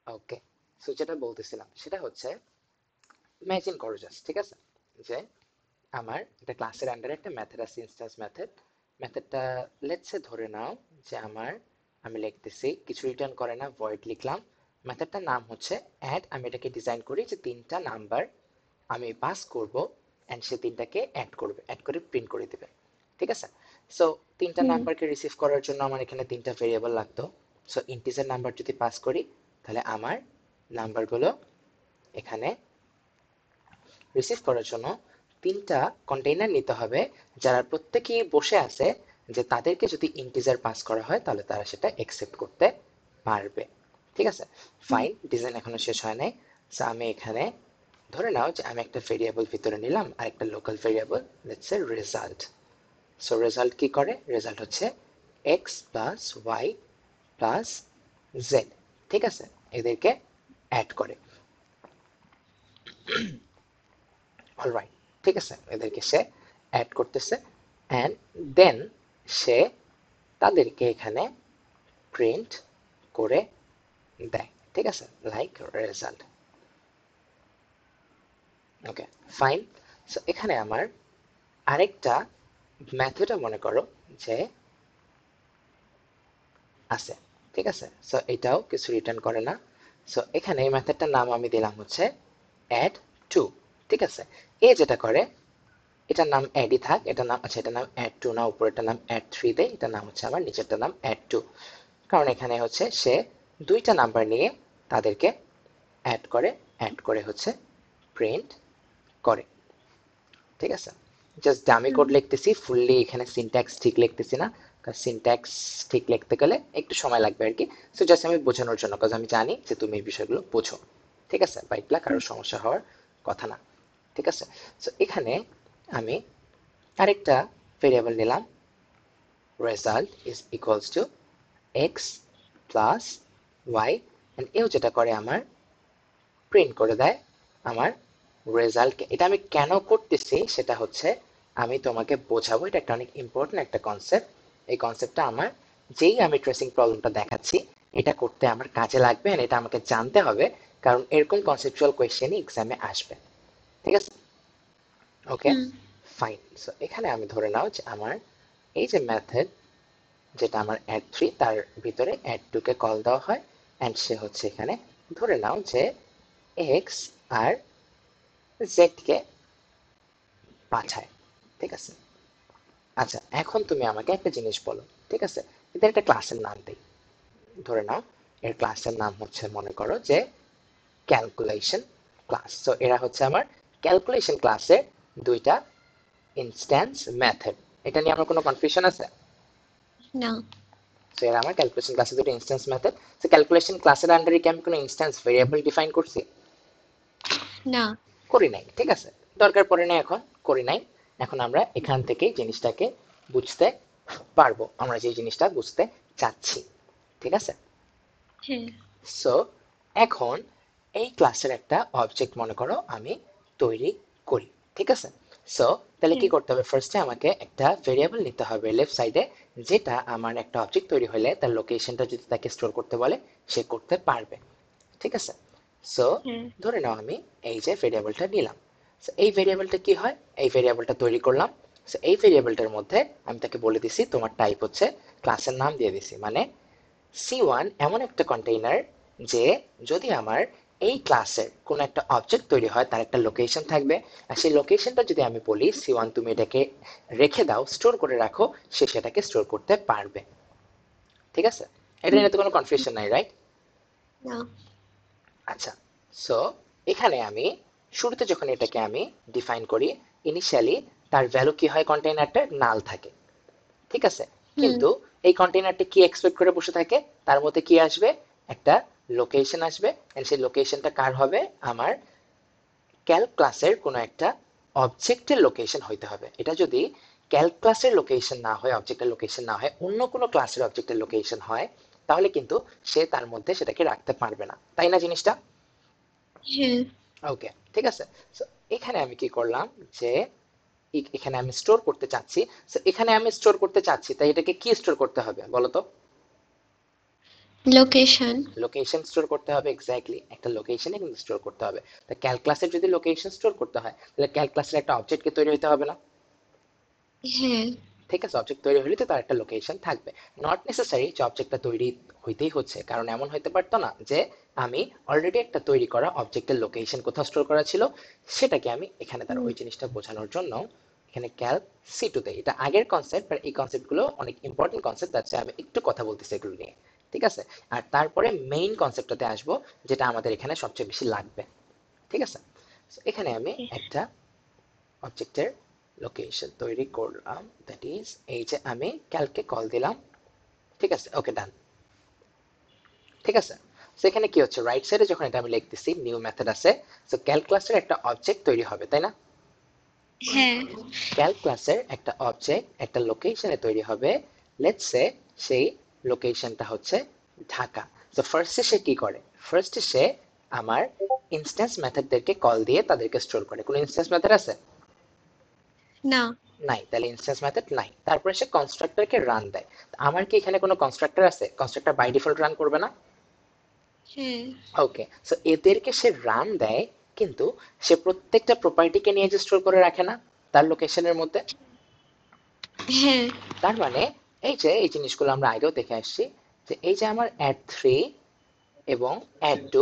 ওকে, so যেটা বলতেছিলাম সেটা হচ্ছে, ইমাজিন করো জাস্ট, ঠিক আছে, যে আমার একটা ক্লাসের আন্ডারে একটা মেথড আছে, ইনস্ট্যান্স মেথড। মেথডটা লেটস সে ধরে নাও যে আমি লিখতেছি, কিছু রিটার্ন করে না, ভয়েড লিখলাম। মেথডটার নাম হচ্ছে অ্যাড। আমি এটাকে ডিজাইন করি যে তিনটা নাম্বার আমি পাস করব, এন্ড সে তিনটাকে অ্যাড করবে, অ্যাড করে প্রিন্ট করে দিবে। ঠিক আছে, সো তিনটা হুম। নাম্বারকে রিসিভ করার জন্য আমার এখানে তিনটা ভেরিয়েবল লাগতো। সো ইন্টিজার নাম্বার যদি পাস করি, তাহলে আমার নাম্বারগুলো এখানে রিসিভ করার জন্য তিনটা কন্টেইনার নিতে হবে, যারা প্রত্যেকেই বসে আছে, যে তাদেরকে যদি ইন্টিজার পাস করা হয় তাহলে তারা সেটা একসেপ্ট করতে পারবে। ঠিক আছে, হুম। ফাইন, ডিজাইন এখনো শেষ হয় নাই। সো আমি এখানে ধরে নাও যে আমি একটা ভেরিয়েবল ভিতরে নিলাম আর একটা local variable, let's say result. So result কি করে, রেজাল্ট হচ্ছে X plus Y plus Z. ঠিক আছে, এদেরকে অ্যাড করে। অলরাইট, ঠিক আছে, এদেরকে সে অ্যাড করতেছে, অ্যান্ড দেন সে তাদেরকে এখানে প্রিন্ট করে দেয়। ঠিক আছে, লাইক রেজাল্ট। ওকে, ফাইন। সো এখানে আমার আরেকটা মেথডও মনে করো যে আছে। ঠিক আছে, সো এটাও কিছু রিটার্ন করে না। সো এখানে এই মেথডটার নাম আমি দিলাম হচ্ছে অ্যাড টু। ঠিক আছে, এ যেটা করে, এটার নাম অ্যাডই থাক, এটার নাম, আচ্ছা এটার নাম অ্যাড টু না, উপরেরটার নাম অ্যাড থ্রি দেয়, এটার নাম হচ্ছে আমার নিচেরটার নাম অ্যাড টু। কারণ এখানে হচ্ছে সে দুইটা নাম্বার নিয়ে তাদেরকে অ্যাড করে, অ্যাড করে হচ্ছে প্রিন্ট করে। ঠিক আছে, জাস্ট ডামি হুম। কোড লিখতেছি, ফুললি এখানে সিনট্যাক্স ঠিক লিখতেছি না, কারণ সিনট্যাক্স ঠিক লিখতে গেলে একটু সময় লাগবে আর কি। সো জাস্ট আমি বোঝানোর জন্য, কারণ আমি জানি যে তুমি এই বিষয়গুলো বোঝো। ঠিক আছে, বাইটলা কারো হুম। সমস্যা হওয়ার কথা না। ঠিক আছে, সো এখানে আমি আরেকটা ভেরিয়েবল নিলাম, result is equals to x plus y, and এও যেটা করে আমার প্রিন্ট করে দেয় আমার রেজাল্টকে। এটা আমি কেন করতেছি সেটা হচ্ছে আমি তোমাকে বোঝাবো, এটা একটা অনেক ইম্পর্টেন্ট একটা কনসেপ্ট। এই কনসেপ্টটা আমার, যেই আমি ট্রেসিং প্রবলেমটা দেখাচ্ছি, এটা করতে আমার কাজে লাগবে, and এটা আমাকে জানতে হবে, কারণ এরকম কনসেপচুয়াল কোয়েশ্চেনই এক্সামে আসবে। ঠিক আছে, ওকে, হুম। ফাইন। সো এখানে আমি ধরে নাও যে আমার এই যে মেথড, যেটা আমার অ্যাড থ্রি, তার ভিতরে অ্যাড টু কে কল দেওয়া হয়, অ্যান্ড সে হচ্ছে এখানে ধরে নাও যে এক্স আর জেড কে পাঠায়। ঠিক আছে, আচ্ছা এখন তুমি আমাকে একটা জিনিস বলো। ঠিক আছে, এদের একটা ক্লাসের নাম দেই, ধরে নাও এর ক্লাসের নাম হচ্ছে, মনে করো যে ক্যালকুলেশন ক্লাস। তো এরা হচ্ছে আমার ক্যালকুলেশন ক্লাসের দুইটা ইনস্ট্যান্স মেথড। এটা নিয়ে আমার কোনো কনফিউশন আছে? না। সো এরা আমার ক্যালকুলেশন ক্লাসের দুটো ইনস্ট্যান্স মেথড। সো ক্যালকুলেশন ক্লাসের আন্ডারে কি আমি কোনো ইনস্ট্যান্স ভেরিয়েবল ডিফাইন করছি? না। করি নাই। ঠিক আছে, দরকার পড়ে নাই, এখন করি নাই। এখন আমরা এখান থেকেই জিনিসটাকে বুঝতে পারবো, আমরা যে জিনিসটা বুঝতে চাচ্ছি। ঠিক আছে, হ্যাঁ। সো এখন এই ক্লাসের একটা অবজেক্ট মনে করো আমি তৈরি করি। ঠিক আছে, সো তাহলে কি হ্যাঁ। করতে হবে, ফার্স্টে আমাকে একটা ভেরিয়েবল নিতে হবে লেফট সাইডে, যেটা আমার একটা অবজেক্ট তৈরি হলে তার লোকেশনটা যদি তাকে স্টোর করতে বলে সে করতে পারবে। ঠিক আছে, সো হ্যাঁ। ধরে নাও আমি এই যে ভেরিয়েবলটা নিলাম। So, এই ভেরিয়েবলটা কি হয়, এই ভেরিয়েবলটা তৈরি করলাম। So, এই ভেরিয়েবলটার মধ্যে আমি তাকে বলে দিছি তোমার টাইপ হচ্ছে, ক্লাসের নাম দিয়ে দিছি, মানে C1 এমন একটা কন্টেইনার, যে যদি আমার এই ক্লাসের কোনো একটা অবজেক্ট তৈরি হয় তার একটা লোকেশন থাকবে, আর সেই লোকেশনটা যদি আমি বলি C1 তুমি এটাকে রেখে দাও, স্টোর করে রাখো, সে সেটাকে স্টোর করতে পারবে। ঠিক আছে, এটা হুম। নিয়ে তো কোনো কনফিউশন নাই, রাইট? না। আচ্ছা, সো এখানে আমি শুরুতে যখন এটাকে আমি ডিফাইন করি, ইনিশিয়ালি তার ভ্যালু কি হয়, কন্টেইনারটা নাল থাকে। ঠিক আছে, হুম। কিন্তু এই কন্টেইনারটা কি এক্সপেক্ট করে বসে থাকে, তার মধ্যে কি আসবে, একটা লোকেশন আসবে, and সেই লোকেশনটা কার হবে, আমার ক্যালক ক্লাসের কোনো একটা অবজেক্টের লোকেশন হইতে হবে। এটা যদি ক্যালক ক্লাসের লোকেশন না হয়, অবজেক্টের লোকেশন না হয়, অন্য কোনো ক্লাসের অবজেক্টের লোকেশন হয়, তাহলে কিন্তু সে তার মধ্যে সেটাকে রাখতে পারবে না, তাই না জিনিসটা? হ্যাঁ। ওকে, ঠিক আছে। সো এখানে আমি কি করলাম, যে এখানে আমি স্টোর করতে চাচ্ছি। সো এখানে আমি স্টোর করতে চাচ্ছি, তাই এটাকে কি স্টোর করতে হবে বলো তো? লোকেশন। লোকেশন স্টোর করতে হবে, এক্স্যাক্টলি একটা লোকেশনে কিন্তু স্টোর করতে হবে। তো ক্যালক্লাসের যদি লোকেশন স্টোর করতে হয় তাহলে ক্যালক্লাসের একটা অবজেক্টকে তৈরি হতে হবে না? হ্যাঁ। ঠিক আছে, অবজেক্ট তৈরি হলে তো তার একটা লোকেশন থাকবে। নট নেসেসারি যে অবজেক্টটা তৈরি হইতেই হচ্ছে, কারণ এমন হতে পারতো না যে আমি অলরেডি একটা তৈরি করা অবজেক্টের লোকেশন কোথাও স্টোর করা ছিল, সেটাকে আমি এখানে তার হুম, ওই জিনিসটা বোঝানোর জন্য এখানে ক্যাল সি2 তে, এটা আগের কনসেপ্ট, বাট এই কনসেপ্টগুলো অনেক ইম্পর্টেন্ট কনসেপ্ট, যাচ্ছে আমি একটু কথা বলতেছি এগুলো নিয়ে। ঠিক আছে, আর তারপরে মেইন কনসেপ্টটাতে আসবো, যেটা আমাদের এখানে সবচেয়ে বেশি লাগবে। ঠিক আছে, So, এখানে আমি একটা অবজেক্টের লোকেশন তৈরি করলাম, দ্যাট ইজ এই যে আমি ক্যালকে কল দিলাম। ঠিক আছে, ওকে, ডান। ঠিক আছে, সো এখানে কি হচ্ছে, রাইট সাইডে যখন এটা আমি লিখতেছি নিউ মেথড আছে, সো ক্যালক ক্লাসের একটা অবজেক্ট তৈরি হবে, তাই না? হ্যাঁ। ক্যালক ক্লাসের একটা অবজেক্ট একটা লোকেশনে তৈরি হবে। লেটস সে সেই লোকেশনটা হচ্ছে ঢাকা। সো ফার্স্টে সে কি করে, ফার্স্টে সে আমার ইনস্ট্যান্স মেথডদেরকে কল দিয়ে তাদেরকে স্টোর করে। কোনো ইনস্ট্যান্স মেথড আছে? না। নাই, তাহলে ইনস্ট্যান্স মেথড নাই। তারপরে সে কনস্ট্রাক্টরকে রান দেয়। আমার কি এখানে কোনো কনস্ট্রাক্টর আছে? কনস্ট্রাক্টর বাই ডিফল্ট রান করবে না? হ্যাঁ। ওকে, সো এদেরকে সে রান দেয়, কিন্তু সে প্রত্যেকটা প্রপার্টিকে নিয়ে যে স্টোর করে রাখে না তার লোকেশনের মধ্যে। হ্যাঁ। তার মানে এই যে এই জিনিসগুলো আমরা আগেও দেখে আসছি, যে এই যে আমার add3 এবং add2,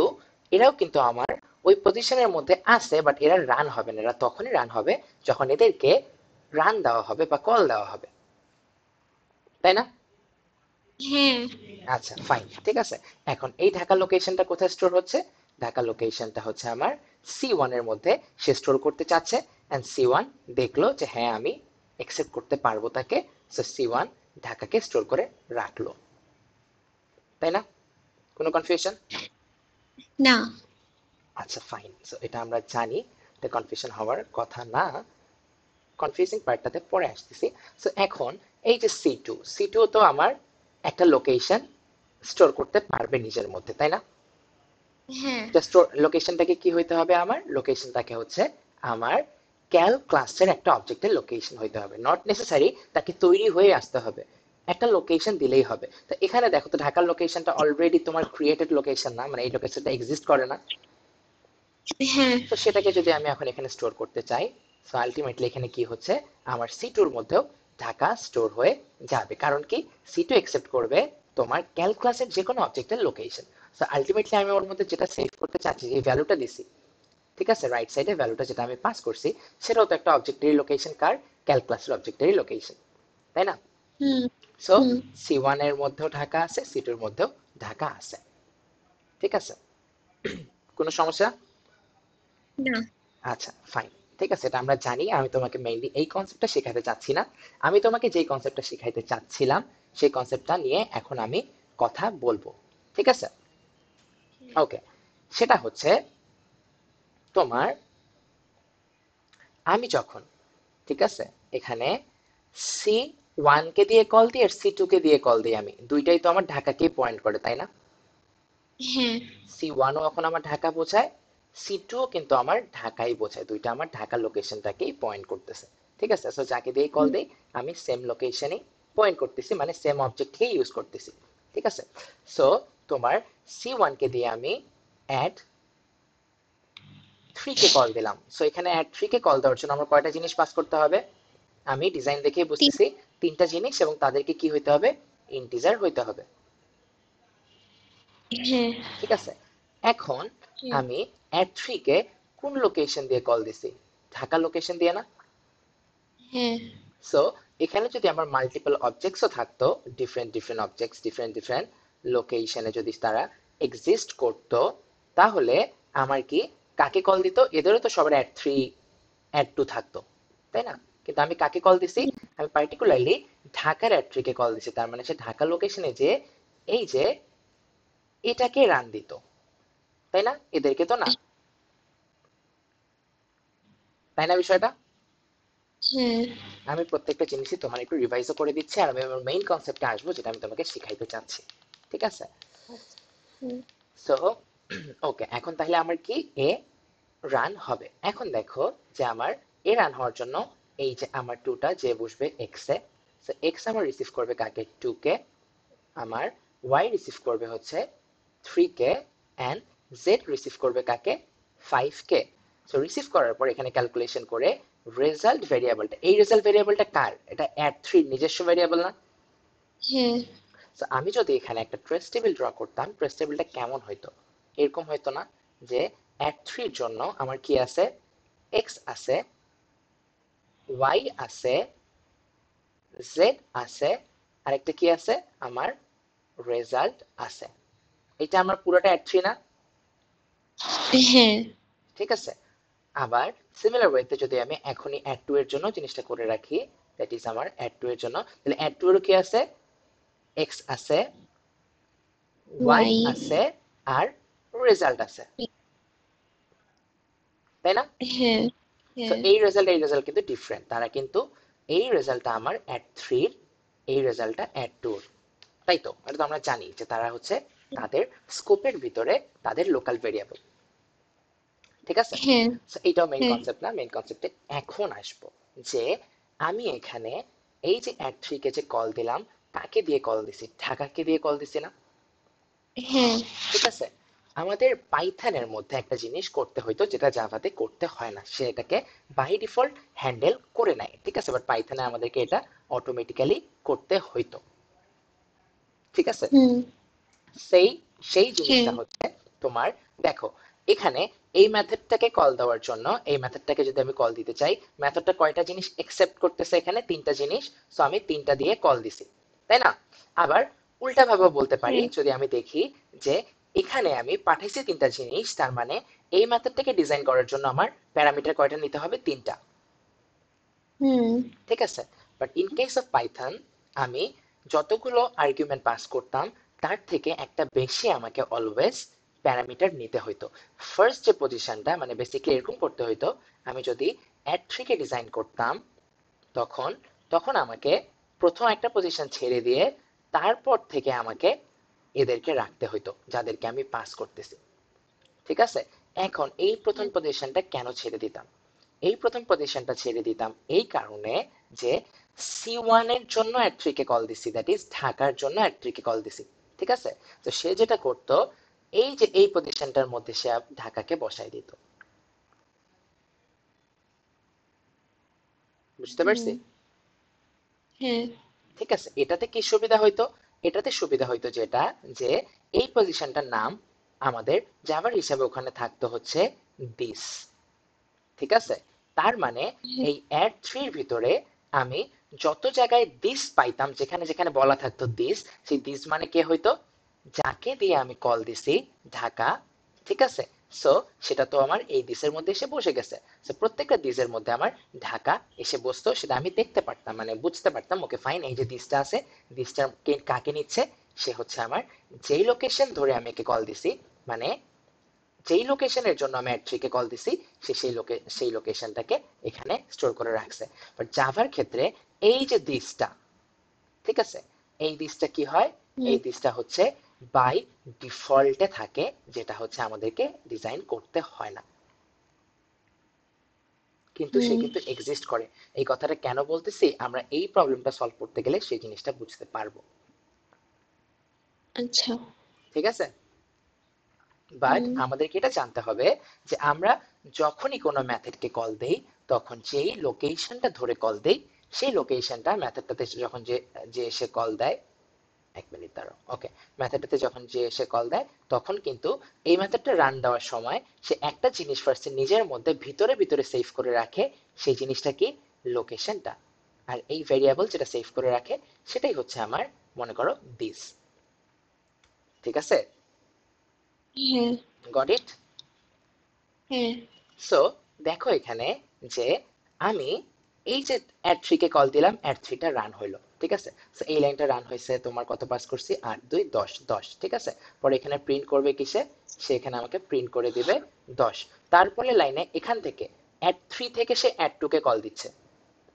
এরাও কিন্তু আমার ওই পজিশনের মধ্যে আছে, বাট এরা রান হবে না। এরা তখনই রান হবে যখন এদেরকে রান দেওয়া হবে বা কল দেওয়া হবে, তাই না? হ্যাঁ। আচ্ছা, ফাইন, ঠিক আছে। এখন এই ঢাকা লোকেশনটা কোথায় স্টোর হচ্ছে? ঢাকা লোকেশনটা হচ্ছে আমার সি1 এর মধ্যে সে স্টোর করতে চাচ্ছে, এন্ড সি1 দেখলো যে হ্যাঁ আমি অ্যাকসেপ্ট করতে পারবো তাকে, সো সি1 ঢাকাকে স্টোর করে রাখলো, তাই না? কোনো কনফিউশন? না। আচ্ছা, ফাইন, সো এটা আমরা জানি, এটা কনফিউশন হওয়ার কথা না। কনফিউজিং পার্টটাতে পরে আসতেছি। সো এখন এই যে সি টু তো আমার একটা লোকেশন স্টোর করতে পারবে নিজের মধ্যে, তাই না? হ্যাঁ। জাস্ট লোকেশনটাকে কি হইতে হবে, আমার লোকেশনটাকে হচ্ছে আমার ক্যাল ক্লাসের একটা অবজেক্টের লোকেশন হইতে হবে। নট নেসেসারি তাকে তৈরি হয়ে আসতে হবে, একটা লোকেশন দিলেই হবে। তো এখানে দেখো তো, ঢাকার লোকেশনটা অলরেডি তোমার ক্রিয়েটেড লোকেশন না, মানে এই লোকেশনটা এক্সিস্ট করে না। হ্যাঁ। তো সেটাকে যদি আমি এখন এখানে স্টোর করতে চাই, সো আলটিমেটলি এখানে কি হচ্ছে, আমার সি2 এর মধ্যেও ঢাকা স্টোর হয়ে যাবে। কারণ কি, সি2 অ্যাকসেপ্ট করবে তোমার ক্যালকুলাসের যে কোনো অবজেক্টের লোকেশন। সো আলটিমেটলি আমি ওর মধ্যে যেটা সেভ করতে চাচ্ছি, যে ভ্যালুটা দিছি, ঠিক আছে, রাইট সাইডে ভ্যালুটা যেটা আমি পাস করছি, সেটাও তো একটা অবজেক্টেরই লোকেশন। কার? ক্যালকুলাসের অবজেক্টেরই লোকেশন, তাই না? হুম। সো হুম। সি1 এর মধ্যেও ঢাকা আছে, সি2 এর মধ্যেও ঢাকা আছে। ঠিক আছে, কোনো সমস্যা? না। আচ্ছা, ফাইন, ঠিক আছে, এটা আমরা জানি। আমি তোমাকে মেইনলি এই কনসেপ্টটা শেখাতে চাচ্ছি না, আমি তোমাকে যেই কনসেপ্টটা শেখাইতে চাচ্ছিলাম সেই কনসেপ্টটা নিয়ে এখন আমি কথা বলবো। ঠিক আছে, ওকে, সেটা হচ্ছে তোমার, আমি যখন, ঠিক আছে, এখানে সি1 কে দিয়ে কল দিই আর সি2 কে দিয়ে কল দিই, আমি দুইটাই তো আমার ঢাকাকেই পয়েন্ট করে, তাই না? হ্যাঁ। সি1ও এখন আমার ঢাকা বোঝায়, সি2ও কিন্তু আমার ঢাকাই বোঝায়, দুইটা আমার ঢাকা লোকেশনটাকেই পয়েন্ট করতেছে। ঠিক আছে, সো যাকে দিয়ে কল হুম, দেই আমি সেম লোকেশনেই পয়েন্ট করতেছি, মানে সেম অবজেক্টকেই ইউজ করতেছি। ঠিক আছে, সো তোমার সি1 কে দিয়ে আমি অ্যাড 3 কে কল দিলাম। সো এখানে অ্যাড 3 কে কল দেওয়ার জন্য আমার কয়টা জিনিস পাস করতে হবে? আমি ডিজাইন দেখেই তিন। বুঝতেছি, তিনটা জিনিস, এবং তাদেরকে কি হইতে হবে? ইন্টিজার হইতে হবে। হ্যাঁ। ঠিক আছে, এখন হ্যাঁ। আমি অ্যাড 3 কে কোন লোকেশন দিয়ে কল দিছি? ঢাকা লোকেশন দিয়ে না? হ্যাঁ। সো এখানে যদি আমার মাল্টিপল অবজেক্টসও থাকতো, different different objects different different লোকেশনে যদি তারা এক্সিস্ট করতো, তাহলে আমার কি, কাকে কল দিত? এদেরও তো সবার অ্যাড 3 অ্যাড 2 থাকতো, তাই না? কিন্তু আমি কাকে কল দিছি? আমি পার্টিকুলারলি ঢাকার অ্যাড 3 কে কল দিছি। তার মানে সে ঢাকা লোকেশনে যে এই যে এটাকে রান দিত, তাই না? এদেরকে তো না, তাই না বিষয়টা? হ্যাঁ। আমি প্রত্যেকটা জিনিসই তোমার একটু রিভাইজও করে দিচ্ছি, আর আমি আমার মেইন কনসেপ্টে আসবো, যেটা আমি তোমাকে শিখাইতে চাচ্ছি। ঠিক আছে, হুম, সো ওকে, এখন তাহলে আমার কি, এ রান হবে। এখন দেখো যে আমার এ রান হওয়ার জন্য এই যে আমার টুটা যে বসবে এক্স এ, সো এক্স আমার রিসিভ করবে কাকে? 2 কে। আমার ওয়াই রিসিভ করবে হচ্ছে 3k অ্যান্ড জেড রিসিভ করবে কাকে 5k। সো রিসিভ করার পর এখানে ক্যালকুলেশন করে রেজাল্ট ভেরিয়েবলটা, এই রেজাল্ট ভেরিয়েবলটা কার, এটা অ্যাড 3 নিজস্ব ভেরিয়েবল না। হ্যাঁ সো আমি যদি এখানে একটা ট্রেস টেবিল ড্র করতাম, ট্রেস টেবিলটা কেমন হইতো, এরকম হইতো না যে অ্যাড 3 এর জন্য আমার কি আছে, এক্স আছে, ওয়াই আছে, জেড আছে, আরেকটা কি আছে, আমার রেজাল্ট আছে। এটা আমার পুরোটা অ্যাড 3 না? হ্যাঁ ঠিক আছে। আবার সিমিলার ওয়েতে যদি আমি এখনই অ্যাড 2 এর জন্য জিনিসটা করে রাখি, দ্যাট ইজ আমার অ্যাড 2 এর জন্য, তাহলে অ্যাড 2 এরও কি আছে, এক্স আছে, ওয়াই ওয়াই আছে, আর রেজাল্ট আছে, তাই না? হ্যাঁ সো হ্যাঁ এই রেজাল্ট কিন্তু ডিফারেন্ট, তারা কিন্তু এই রেজাল্টটা আমার অ্যাড 3 এর, এই রেজাল্টটা অ্যাড 2 এর, তাই তো? এটা তো আমরা জানি যে তারা হচ্ছে তাদের স্কোপের ভিতরে তাদের লোকাল ভেরিয়েবল, ঠিক আছে। হ্যাঁ So, এটাও মেইন হ্যাঁ কনসেপ্ট না, মেইন কনসেপ্টে এখন আসবো যে আমি এখানে এই যে অ্যাড 3 কে যে কল দিলাম, কাকে দিয়ে কল দিছি, ঢাকাকে দিয়ে কল দিছি না? হ্যাঁ ঠিক আছে। আমাদের পাইথনের মধ্যে একটা জিনিস করতে হইতো যেটা জাভাতে করতে হয় না, সে এটাকে বাই ডিফল্ট হ্যান্ডেল করে নেয়, ঠিক আছে, বাট পাইথনে আমাদেরকে এটা অটোমেটিক্যালি করতে হইতো, ঠিক আছে। হুম সেই সেই হ্যাঁ জিনিসটা হচ্ছে তোমার, দেখো এখানে এই মেথডটাকে কল দেওয়ার জন্য, এই মেথডটাকে যদি আমি কল দিতে চাই, মেথডটা কয়টা জিনিস একসেপ্ট করতেছে, এখানে 3টা জিনিস, সো আমি 3টা দিয়ে কল দিছি, তাই না? আবার উল্টা ভাবে বলতে পারি, হ্যাঁ যদি আমি দেখি যে এখানে আমি পাঠাইছি 3টা জিনিস, তার মানে এই মেথডটাকে ডিজাইন করার জন্য আমার প্যারামিটার কয়টা নিতে হবে, 3টা, হুম ঠিক আছে। But in case of Python আমি যতগুলো আর্গুমেন্ট পাস করতাম তার থেকে একটা বেশি আমাকে অলওয়েজ প্যারামিটার নিতে হইতো। ফার্স্ট যে পজিশনটা মানে বেসিক্যালি এরকম করতে হইতো, আমি যদি অ্যাড 3 কে ডিজাইন করতাম তখন তখন আমাকে প্রথম একটা পজিশন ছেড়ে দিয়ে তারপর থেকে আমাকে এদেরকে রাখতে হইতো যাদেরকে আমি পাস করতেছি, ঠিক আছে। এখন এই প্রথম পজিশনটা কেন ছেড়ে দিতাম, এই প্রথম পজিশনটা ছেড়ে দিতাম এই কারণে যে C1 এর জন্য অ্যাড 3 কে কল দিছি, দ্যাট ইজ ঢাকার জন্য অ্যাড 3 কে কল দিছি, ঠিক আছে। তো সে যেটা করতো, এই যে এই পজিশনটার মধ্যে সে ঢাকাকে বসাই দিত, বুঝতে হুম পারছি? হ্যাঁ ঠিক আছে। এটাতে কি সুবিধা হইতো, এটাতে সুবিধা হইতো যেটা, যে এই পজিশনটার নাম আমাদের জাভার হিসাবে ওখানে থাকতো হচ্ছে দিস, ঠিক আছে। তার মানে হ্যাঁ এই অ্যাড 3 এর ভিতরে আমি যত জায়গায় দিস পাইতাম, যেখানে যেখানে বলা থাকতো দিস, সেই দিস মানে কে হইতো, যাকে দিয়ে আমি কল দিছি, ঢাকা, ঠিক আছে। সো সেটা তো আমার এই দিসের মধ্যে এসে বসে গেছে, সো প্রত্যেকটা দিসের মধ্যে আমার ঢাকা এসে বসতো, সেটা আমি দেখতে পারতাম, মানে বুঝতে পারতাম, ওকে ফাইন, এই যে দিসটা আছে, দিসটা কাকে নিচ্ছে, সে হচ্ছে আমার যেই লোকেশন ধরে আমি একে কল দিছি, মানে যেই লোকেশনের জন্য আমি অ্যাড 3 কে কল দিছি, সে সেই লোকেশনটাকে এখানে স্টোর করে রাখছে। বাট জাভার ক্ষেত্রে এই যে দিসটা, ঠিক আছে, এই দিসটা কি হয়, হুম এই দিসটা হচ্ছে বাই ডিফল্টে থাকে, যেটা হচ্ছে আমাদেরকে ডিজাইন করতে হয় না, কিন্তু সে হুম কিন্তু এক্সিস্ট করে। এই কথাটা কেন বলতেছি, আমরা এই প্রবলেমটা সলভ করতে গেলে সেই জিনিসটা বুঝতে পারবো, আচ্ছা ঠিক আছে। বাট হুম আমাদেরকে এটা জানতে হবে যে আমরা যখনই কোনো মেথডকে কল দেই, তখন যেই লোকেশনটা ধরে কল দেই, সেই লোকেশনটা মেথডটাতে যখন যে যে এসে কল দেয়, 1 মিনিট দাঁড়াও, ওকে, মেথডটাতে যখন যে এসে কল দেয়, তখন কিন্তু এই মেথডটা রান দেওয়ার সময় সে একটা জিনিস ফার্স্টে নিজের মধ্যে ভিতরে ভিতরে সেভ করে রাখে, সেই জিনিসটা কি, লোকেশনটা। আর এই ভেরিয়েবল যেটা সেভ করে রাখে সেটাই হচ্ছে আমার, মনে করো দিস, ঠিক আছে, হ্যাঁ গট ইট। হ্যাঁ সো দেখো এখানে যে আমি এই যে অ্যাড 3 কে কল দিলাম, অ্যাড 3 টা রান হইলো, ঠিক আছে। সো এই লাইনটা রান হয়েছে, তোমার কত পাস করছি, 8 2 10 10, ঠিক আছে। পরে এখানে প্রিন্ট করবে কিসে, সে এখানে আমাকে প্রিন্ট করে দিবে 10। তারপরে লাইনে এখান থেকে অ্যাড 3 থেকে সে অ্যাড 2 কে কল দিচ্ছে,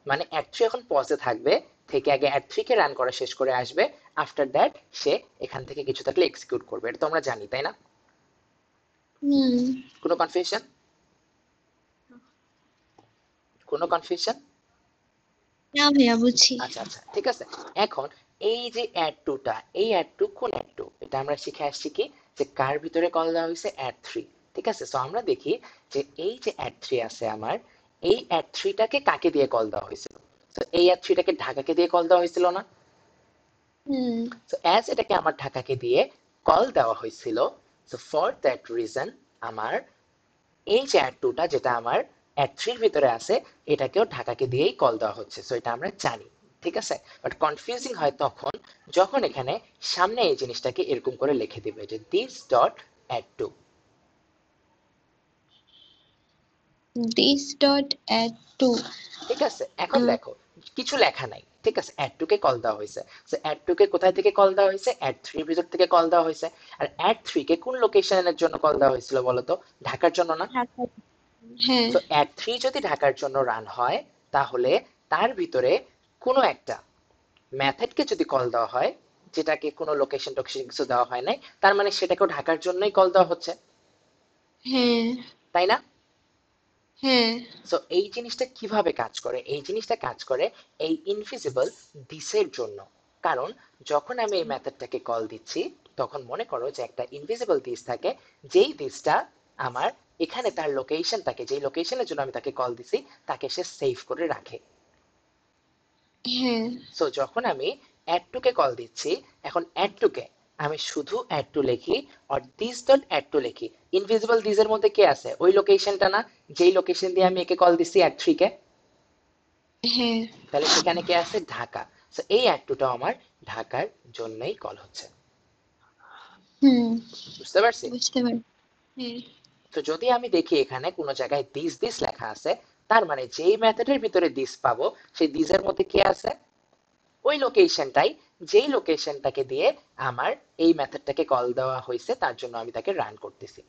মানে অ্যাড 3 এখন পজে থাকবে, থেকে আগে অ্যাড 3 কে রান করা শেষ করে আসবে, আফটার দ্যাট সে এখান থেকে কিছু থাকলে এক্সিকিউট করবে, এটা তো আমরা জানি, তাই না? হুম কোনো কনফিউশন, কোনো কনফিউশন? না ভাইয়া বুঝছি আচ্ছা আচ্ছা, ঠিক আছে। এখন এই যে অ্যাড টুটা, এই অ্যাড টু কোন অ্যাড টু, এটা আমরা শিখে আসছি কি যে কার ভিতরে কল দেওয়া হয়েছে, অ্যাড থ্রি। ঠিক আছে, সো আমরা দেখি যে এই যে অ্যাড থ্রি আছে আমার, এই অ্যাড থ্রিটাকে কাকে দিয়ে কল দেওয়া হয়েছিল? তো এই অ্যাড থ্রিটাকে ঢাকাকে দিয়ে কল দেওয়া হয়েছিল না? হুম সো অ্যাজ এটাকে আমার ঢাকাকে দিয়ে কল দেওয়া হয়েছিল, সো ফর দ্যাট রিজন আমার এই যে অ্যাড টুটা যেটা আমার অ্যাড থ্রির ভিতরে আছে, এটাকেও ঢাকাকে দিয়েই কল দেওয়া হচ্ছে, সো এটা আমরা জানি। ঠিক আছে, বাট কনফিউজিং হয় তখন যখন এখানে সামনে এই জিনিসটাকে এরকম করে লিখে দিবে যে this dot add two. This dot add two. ঠিক আছে, এখন দেখো কিছু লেখা নাই, ঠিক আছে, অ্যাড টু কে কল দেওয়া হয়েছে। সো অ্যাড টু কে কোথায় থেকে কল দেওয়া হয়েছে? অ্যাড থ্রির ভিতর থেকে কল দেওয়া হয়েছে। আর অ্যাড থ্রি কে কোন লোকেশনের জন্য কল দেওয়া হয়েছিল বলতো? ঢাকার জন্য না? হ্যাঁ সো অ্যাড থ্রি যদি ঢাকার জন্য রান হয়, তাহলে তার ভিতরে কোনো একটা মেথডকে যদি কল দেওয়া হয়, যেটাকে কোনো লোকেশন টোকেশন কিছু দেওয়া হয় নাই, তার মানে সেটাকেও ঢাকার জন্যই কল দেওয়া হচ্ছে, হ্যাঁ তাই না? হ্যাঁ সো এই জিনিসটা কিভাবে কাজ করে? এই জিনিসটা কাজ করে এই ইনভিজিবল দিসের জন্য। কারণ যখন আমি এই মেথডটাকে কল দিচ্ছি, তখন মনে করো যে একটা ইনভিজিবল দিস থাকে, যেই দিসটা আমার এখানে তার লোকেশনটাকে, যেই লোকেশনের জন্য আমি তাকে কল দিছি, তাকে সে সেভ করে রাখে। হ্যাঁ সো যখন আমি অ্যাড টু কে কল দিচ্ছি, এখন অ্যাড টু কে আমি শুধু অ্যাড টু লিখি আর দিস ডট অ্যাড টু লিখি, ইনভিজিবল দিস এর মধ্যে কে আছে? ওই লোকেশনটা না, যেই লোকেশন দিয়ে আমি একে কল দিচ্ছি অ্যাড থ্রি কে। হ্যাঁ তাহলে সেখানে কে আছে? ঢাকা। সো এই অ্যাড টুটা আমার ঢাকার জন্যই কল হচ্ছে। হুম বুঝতে পারছি? বুঝতে পারি। হ্যাঁ তো যদি আমি দেখি এখানে কোনো জায়গায় দিস দিস লেখা আছে, তার মানে যেই মেথডের ভিতরে দিস পাবো, সেই দিসের মধ্যে কে আছে? ওই লোকেশনটাই, যেই লোকেশনটাকে দিয়ে আমার এই মেথডটাকে কল দেওয়া হয়েছে, তার জন্য আমি তাকে রান করতেছি।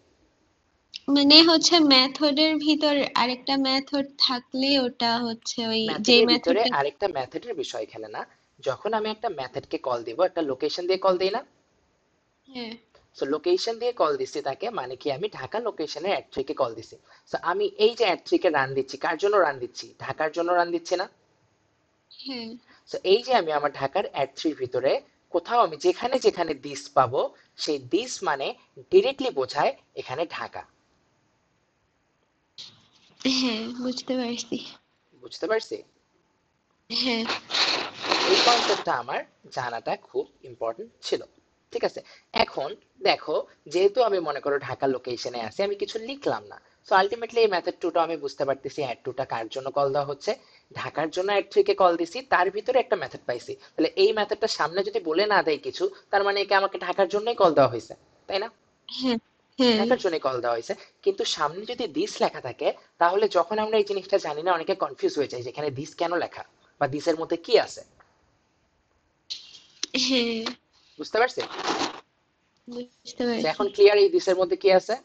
মানে হচ্ছে মেথডের ভিতর আরেকটা মেথড থাকলে ওটা হচ্ছে ওই যে মেথডের ভিতরে মেথডটা। আরেকটা মেথডের বিষয় এখানে না, যখন আমি একটা মেথডকে কল দিব, একটা লোকেশন দিয়ে কল দিই না? হ্যাঁ সো লোকেশন দিয়ে কল দিচ্ছি তাকে, মানে কি আমি ঢাকা লোকেশনের অ্যাড থ্রি কে কল দিচ্ছি। সো আমি এই যে অ্যাড থ্রি কে রান দিচ্ছি, কার জন্য রান দিচ্ছি? ঢাকার জন্য রান দিচ্ছি না? হ্যাঁ সো এই যে আমি আমার ঢাকার অ্যাড থ্রির ভিতরে কোথাও আমি যেখানে যেখানে দিস পাবো, সেই দিস মানে ডিরেক্টলি বোঝায় এখানে ঢাকা। হ্যাঁ বুঝতে পারছি। বুঝতে পারছি? হ্যাঁ এই কনসেপ্টটা আমার জানাটা খুব ইম্পর্টেন্ট ছিল। ঠিক আছে, এখন দেখো, যেহেতু আমি মনে করো ঢাকা লোকেশনে আছি, আমি কিছু লিখলাম না, সো আলটিমেটলি এই মেথড টুটা আমি বুঝতে পারতেছি অ্যাড টুটা কার জন্য কল দেওয়া হচ্ছে। ঢাকার জন্য অ্যাড থ্রি কে কল দিছি, তার ভিতরে একটা মেথড পাইছি, তাহলে এই মেথডটা সামনে যদি বলে না দেয় কিছু, তার মানে একে আমাকে ঢাকার জন্যই কল দেওয়া হয়েছে, তাই না? হ্যাঁ হ্যাঁ ঢাকার জন্যই কল দেওয়া হয়েছে। কিন্তু সামনে যদি দিস লেখা থাকে, তাহলে যখন আমরা এই জিনিসটা জানি না, অনেকে কনফিউজ হয়ে যায় যে এখানে দিস কেন লেখা, বা দিসের মধ্যে কি আছে। হ্যাঁ বুঝতে পারছি? বুঝতে তো পারছি। এখন ক্লিয়ার এই দিসের মধ্যে কি আছে?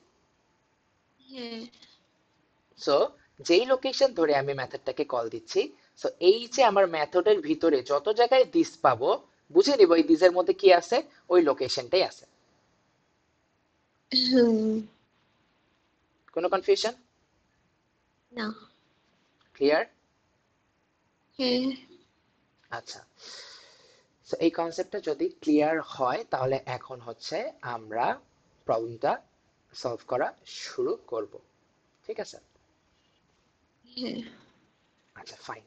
হ্যাঁ সো যেই লোকেশন ধরে আমি মেথডটাকে কল দিচ্ছি, সো এই যে আমার মেথডের ভিতরে যত জায়গায় দিস পাবো, বুঝে নিব এই দিসের মধ্যে কি আছে, ওই লোকেশনটাই আছে। হুম কোনো কনফিউশন? না। ক্লিয়ার? হ্যাঁ আচ্ছা, সো এই কনসেপ্টটা যদি ক্লিয়ার হয়, তাহলে এখন হচ্ছে আমরা প্রবলেমটা সলভ করা শুরু করব। ঠিক আছে, হ্যাঁ আচ্ছা ফাইন।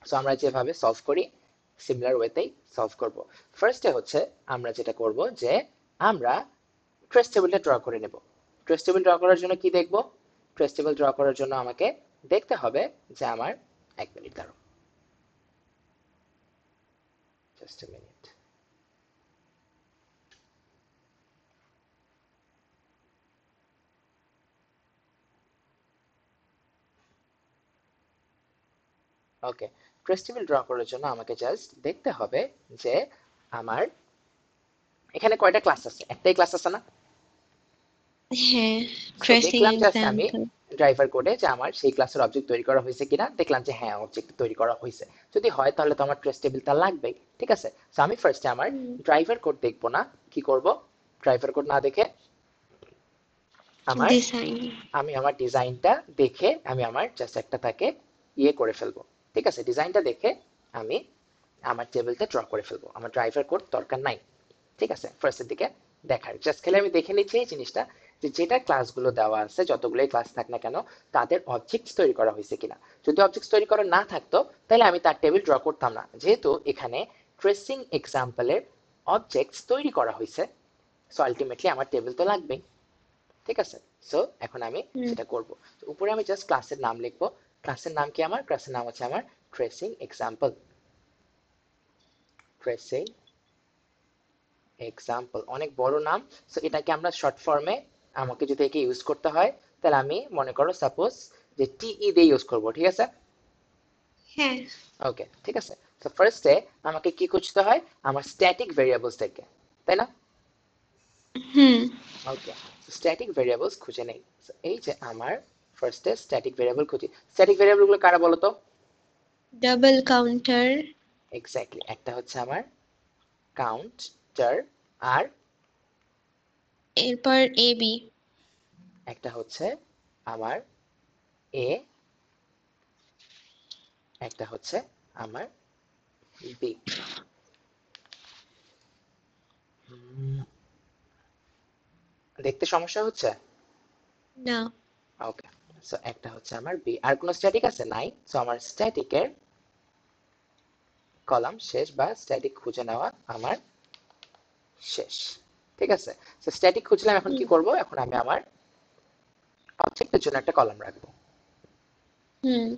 সো আমরা যেভাবে সলভ করি, সিমিলার ওয়েতেই সলভ করব। ফার্স্টে হচ্ছে আমরা যেটা করব যে আমরা ট্রেস টেবিলটা ড্র করে নেব। ট্রেস টেবিল ড্র করার জন্য কি দেখব? ট্রেস টেবিল ড্র করার জন্য আমাকে দেখতে হবে যে আমার, এক মিনিট দাঁড়ো, just a minute. Okay, trace table draw করার জন্য আমাকে জাস্ট দেখতে হবে যে আমার এখানে কয়টা ক্লাস আছে? একটাই ক্লাস আছে না? হ্যাঁ সো ট্রেসিং দেখলাম জাস্ট আমি এক্সাম্পল। ড্রাইভার কোডে যে আমার সেই ক্লাসের অবজেক্ট তৈরি করা হয়েছে কিনা, দেখলাম যে হ্যাঁ অবজেক্ট তৈরি করা হয়েছে। যদি হয় তাহলে তো আমার ট্রেস টেবিলটা লাগবেই। ঠিক আছে, সো আমি ফার্স্টে আমার ড্রাইভার কোড দেখবো না, কি করব? ড্রাইভার কোড না দেখে আমার, ডিজাইন। আমি আমার ডিজাইনটা দেখে আমি আমার জাস্ট একটা তাকে ইয়ে করে ফেলবো। ঠিক আছে, ডিজাইনটা দেখে আমি আমার টেবিলটা ড্র করে ফেলবো, আমার ড্রাইভার কোড দরকার নাই। ঠিক আছে, ফার্স্টের দিকে দেখার জাস্ট খেলে আমি দেখে নিচ্ছি এই জিনিসটা, যে যেটা ক্লাসগুলো দেওয়া আছে যতগুলোই ক্লাস থাক না কেন তাদের অবজেক্টস তৈরি করা হয়েছে কিনা। যদি অবজেক্টস তৈরি করা না থাকতো তাহলে আমি তার টেবিল ড্র করতাম না, যেহেতু এখানে ট্রেসিং এক্সাম্পলের অবজেক্টস তৈরি করা হয়েছে, সো আলটিমেটলি আমার টেবিল তো লাগবেই। ঠিক আছে, সো এখন আমি হুম সেটা করব। উপরে আমি জাস্ট ক্লাসের নাম লিখবো। ক্লাসের নাম কি? আমার ক্লাসের নাম হচ্ছে আমার ট্রেসিং এক্সাম্পল। ট্রেসিং এক্সাম্পল, অনেক বড় নাম, সো এটাকে আমরা শর্ট ফর্মে, আমাকে যদি একে ইউজ করতে হয় তাহলে আমি মনে করো সাপোজ যে টিই দিয়ে ইউজ করব। ঠিক আছে, হ্যাঁ ওকে ঠিক আছে। তো ফার্স্টে আমাকে কি খুঁজতে হয়? আমার স্ট্যাটিক ভেরিয়েবলস থেকে, তাই না? হুম ওকে, স্ট্যাটিক ভেরিয়েবলস খুঁজে নেই। So, এই যে আমার ফার্স্টে স্ট্যাটিক ভেরিয়েবল খুঁজি। স্ট্যাটিক ভেরিয়েবল গুলো কারা বলো তো? ডাবল কাউন্টার, এক্স্যাক্টলি, একটা হচ্ছে আমার কাউন্টার, আর এরপর এবি। একটা হচ্ছে আমার এ, একটা হচ্ছে আমার বি। দেখতে সমস্যা হচ্ছে? না, ওকে, সো একটা হচ্ছে আমার বি। আর কোনো স্ট্যাটিক আছে? নাই। সো আমার স্ট্যাটিকের কলাম শেষ, বা স্ট্যাটিক খুঁজে নেওয়া আমার শেষ। ঠিক আছে, সো স্ট্যাটিক খুঁজলাম, এখন কি হুম করব? এখন আমি আমার অবজেক্টের জন্য একটা কলাম রাখবো। হুম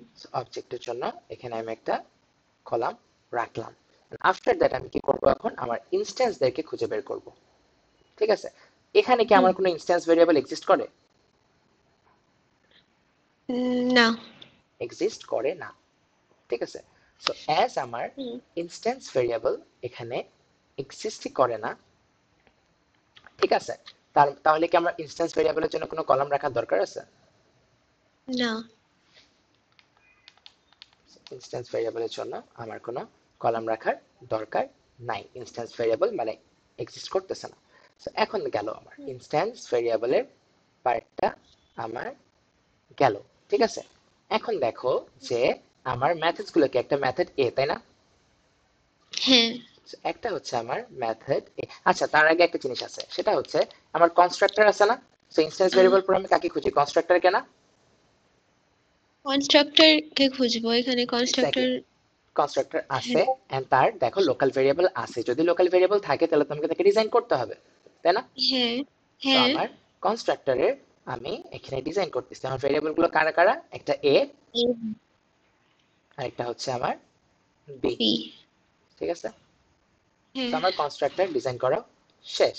অবজেক্টের জন্য এখানে আমি একটা কলাম রাখলাম। আফটার দ্যাট আমি কি করব? এখন আমার ইনস্ট্যান্সদেরকে খুঁজে বের করব। ঠিক আছে, এখানে কি হুম আমার কোনো ইনস্ট্যান্স ভেরিয়েবল এক্সিস্ট করে? না। এক্সিস্ট করে না। ঠিক আছে, সো অ্যাজ আমার হুম ইনস্ট্যান্স ভেরিয়েবল এখানে এক্সিস্টই করে না, ঠিক আছে, তাহলে কি আমার ইনস্ট্যান্স ভেরিয়েবলের জন্য কোনো কলাম রাখার দরকার আছে? না। ইনস্ট্যান্স ভেরিয়েবলের জন্য আমার কোনো কলাম রাখার দরকার নাই, ইনস্ট্যান্স ভেরিয়েবল মানে এক্সিস্ট করতেছে না। সো এখন গেল আমার হুম, ইনস্ট্যান্স ভেরিয়েবলের পার্টটা আমার গেল। ঠিক আছে, এখন দেখো যে আমার মেথডস গুলোকে, একটা মেথড এ, তাই না? হ্যাঁ So, একটা হচ্ছে আমার মেথড এ। আচ্ছা, তার আগে একটা জিনিস আছে, সেটা হচ্ছে আমার কনস্ট্রাক্টর আছে না? সো ইনস্ট্যান্স ভেরিয়েবল পর আমি কাকে খুঁজি? কনস্ট্রাক্টর কেনা? কনস্ট্রাক্টর কে খুঁজবো, এখানে এক্স্যাক্টলি, কনস্ট্রাক্টর। কনস্ট্রাক্টর হ্যাঁ আছে, এন্ড তার দেখো লোকাল ভেরিয়েবল আছে। যদি লোকাল ভেরিয়েবল থাকে তাহলে তোমাকে তাকে ডিজাইন করতে হবে, তাই না? হ্যাঁ সো হ্যাঁ। আমার কনস্ট্রাক্টরের আমি এখানে ডিজাইন করতেছি। আমার ভেরিয়েবল গুলো কারা কারা? একটা এ, আর একটা হচ্ছে আমার বি। বি। ঠিক আছে, তো হ্যাঁ আমার কনস্ট্রাক্টর ডিজাইন করা শেষ।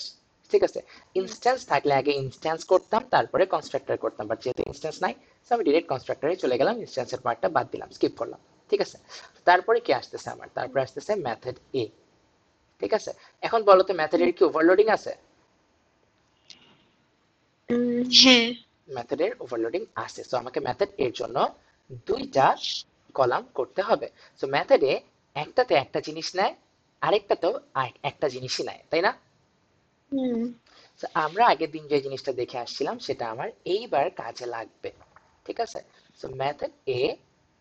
ঠিক আছে, হুম ইনস্ট্যান্স থাকলে আগে ইনস্ট্যান্স করতাম, তারপরে কনস্ট্রাক্টর করতাম, বাট যেহেতু ইনস্ট্যান্স নাই তো আমি ডিরেক্ট কনস্ট্রাক্টরে চলে গেলাম, ইনস্ট্যান্সের পার্টটা বাদ দিলাম, স্কিপ করলাম। ঠিক আছে, তারপরে কি আসতেছে আমার? তারপরে আসতেছে মেথড এ। ঠিক আছে, এখন বলো তো মেথডের কি ওভারলোডিং আছে? হ্যাঁ মেথডের ওভারলোডিং আছে, সো আমাকে মেথড এর জন্য দুইটা কলাম করতে হবে। সো মেথডে একটাতে একটা জিনিস নেয়, আরেকটাতেও একটা জিনিসই নেয়, তাই না? হুম তো আমরা আগের দিন যে জিনিসটা দেখে আসছিলাম সেটা আমার এইবার কাজে লাগবে। ঠিক আছে, সো মেথড এ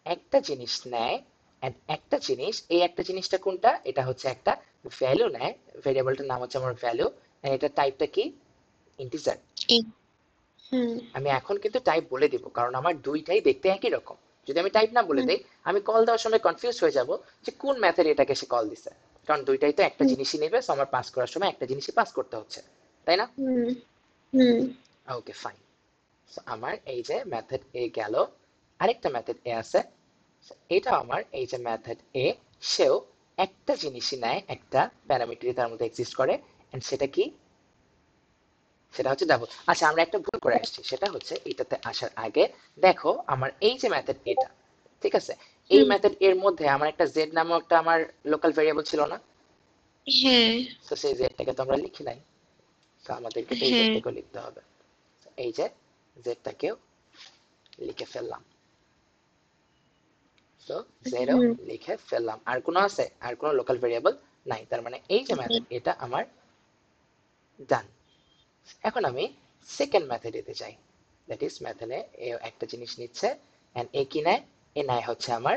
একটা জিনিস নেয়, and একটা জিনিস, এই একটা জিনিসটা কোনটা? এটা হচ্ছে একটা ভ্যালু নেয়, ভেরিয়েবলটার নাম হচ্ছে আমার ভ্যালু, এটা টাইপটা কি? ইন্টিজার। এই হুম আমি এখন কিন্তু টাইপ বলে দিব, কারণ আমার দুইটাই দেখতে একই রকম। যদি আমি টাইপ না বলে হুম দেই, আমি কল দেওয়ার সময় কনফিউজ হয়ে যাব যে কোন মেথড এটাকে সে কল দিছে, কারণ দুইটাই তো একটা হুম জিনিসই নেবে, সো আমার পাস করার সময় একটা জিনিসই পাস করতে হচ্ছে, তাই না? হুম হুম ওকে ফাইন, আমার এই যে মেথড এ গেল, আরেকটা মেথড এ আছে। So, এটা আমার এই যে মেথড এ, সেও একটা জিনিসই নেয়, একটা প্যারামিটারই তার মধ্যে এক্সিস্ট করে, এন্ড সেটা কি? সেটা হচ্ছে ডাবল। আচ্ছা, আমরা একটা ভুল করে আসছি, সেটা হচ্ছে এটাতে আসার আগে দেখো আমার এই যে মেথড এটা, ঠিক আছে, এই হুম, মেথড এর মধ্যে আমার একটা জেড নামক একটা আমার লোকাল ভেরিয়েবল ছিল না? হ্যাঁ তো সেই জেডটাকে তো আমরা লিখি নাই, তো আমাদেরকে তো এই হ্যাঁ জেডটাকেও লিখতে হবে। এই যে জেডটাকেও লিখে ফেললাম, তো জেরো হুম লিখে ফেললাম। আর কোনো আছে? আর কোনো লোকাল ভেরিয়েবল নাই, তার মানে এই যে মেথড এটা আমার ডান। এখন আমি সেকেন্ড মেথড দিতে চাই, দ্যাট ইজ মেথডে এ একটা জিনিস নিচ্ছে, এন্ড এ কি নেয়? এ নেয় হচ্ছে আমার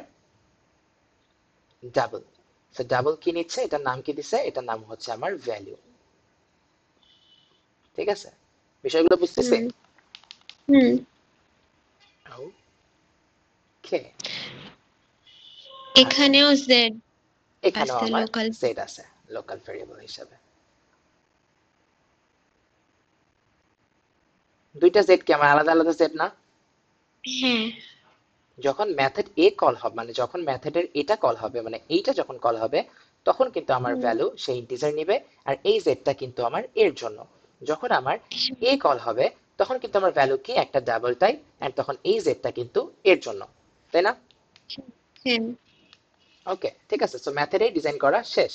ডাবল। সো ডাবল কি নিচ্ছে, এটার নাম কি দিছে, এটার নাম হচ্ছে আমার ভ্যালু। ঠিক আছে, বিষয়গুলো বুঝতেছে? হুম ওকে, এখানেও জেড এখানেও আছে আমার লোকাল। জেড আছে লোকাল ভেরিয়েবল হিসেবে। দুইটা জেড কি আমার আলাদা আলাদা জেড না? হ্যাঁ। যখন মেথড এ কল হবে, মানে যখন মেথডের এটা কল হবে, মানে এইটা যখন কল হবে, তখন কিন্তু আমার ভ্যালু সেই ইন্টিজার নিবে, আর এই জেডটা কিন্তু আমার এর জন্য। যখন আমার এ কল হবে, তখন কিন্তু আমার ভ্যালু কি একটা ডাবল টাইপ, এন্ড তখন এই জেডটা কিন্তু এর জন্য, তাই না? হ্যাঁ। ওকে, ঠিক আছে। সো মেথড এ ডিজাইন করা শেষ।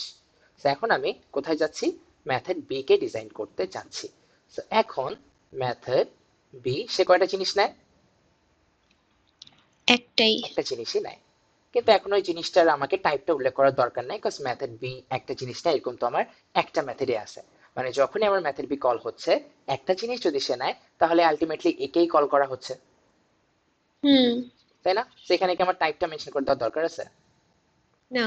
সো এখন আমি কোথায় যাচ্ছি? মেথড বি কে ডিজাইন করতে যাচ্ছি। সো এখন মেথড বি সে কয়টা জিনিস নেয়? একটাই। একটা জিনিসই নেয়। কিন্তু এখন ওই জিনিসটার আমাকে টাইপটা উল্লেখ করার দরকার নাই, কারণ মেথড বি একটা জিনিস নেয়, এরকম তো আমার একটা মেথডে আছে। মানে যখনই আমার মেথড বি কল হচ্ছে, একটা জিনিস যদি সে নেয়, তাহলে আলটিমেটলি একেই কল করা হচ্ছে, হুম। তাই না? সেখানে কি আমার টাইপটা মেনশন করে দেওয়ার দরকার আছে? না।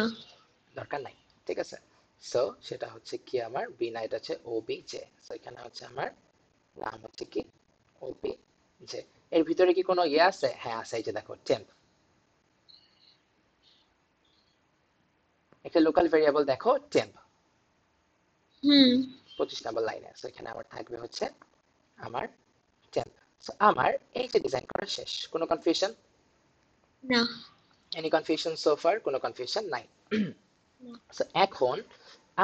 দরকার নাই। ঠিক আছে, সো সেটা হচ্ছে কি আমার বি না, এটা হচ্ছে ও বি জে। সো এখানে হচ্ছে আমার নাম হচ্ছে কি ও বি জে। এর ভিতরে কি কোনো ইয়ে আছে? হ্যাঁ আছে, এই যে দেখো টেম্প, একটা লোকাল ভেরিয়েবল দেখো টেম্প, হুম। 25 নম্বর লাইনে। সো এখানে আমার থাকবে হচ্ছে আমার টেম্প। সো আমার এই যে ডিজাইন করা শেষ। কোনো কনফিউশন? না। Any confusion so far? কোনো কনফিউশন নাই। সো এখন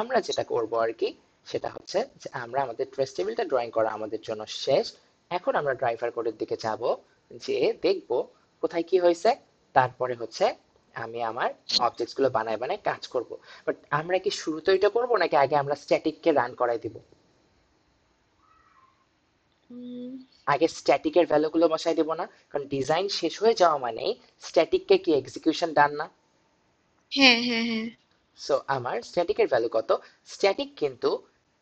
আমরা যেটা করব আর কি, সেটা হচ্ছে যে আমরা আমাদের ট্রেস টেবিলটা ড্রয়িং করা আমাদের জন্য শেষ। এখন আমরা ড্রাইভার কোডের দিকে যাব, যে দেখব কোথায় কি হয়েছে, তারপরে হচ্ছে আমি আমার অবজেক্টস গুলো বানায় বানায় কাজ করব। বাট আমরা কি শুরুতে এটা করব, নাকি আগে আমরা স্ট্যাটিক কে রান করাই দিব? আগে স্ট্যাটিকের ভ্যালু গুলো বসাই দেব না? কারণ ডিজাইন শেষ হয়ে যাওয়া মানেই স্ট্যাটিক কে কি এক্সিকিউশন ডান না? হ্যাঁ হ্যাঁ হ্যাঁ। সো আমার স্ট্যাটিকের ভ্যালু কত? স্ট্যাটিক কিন্তু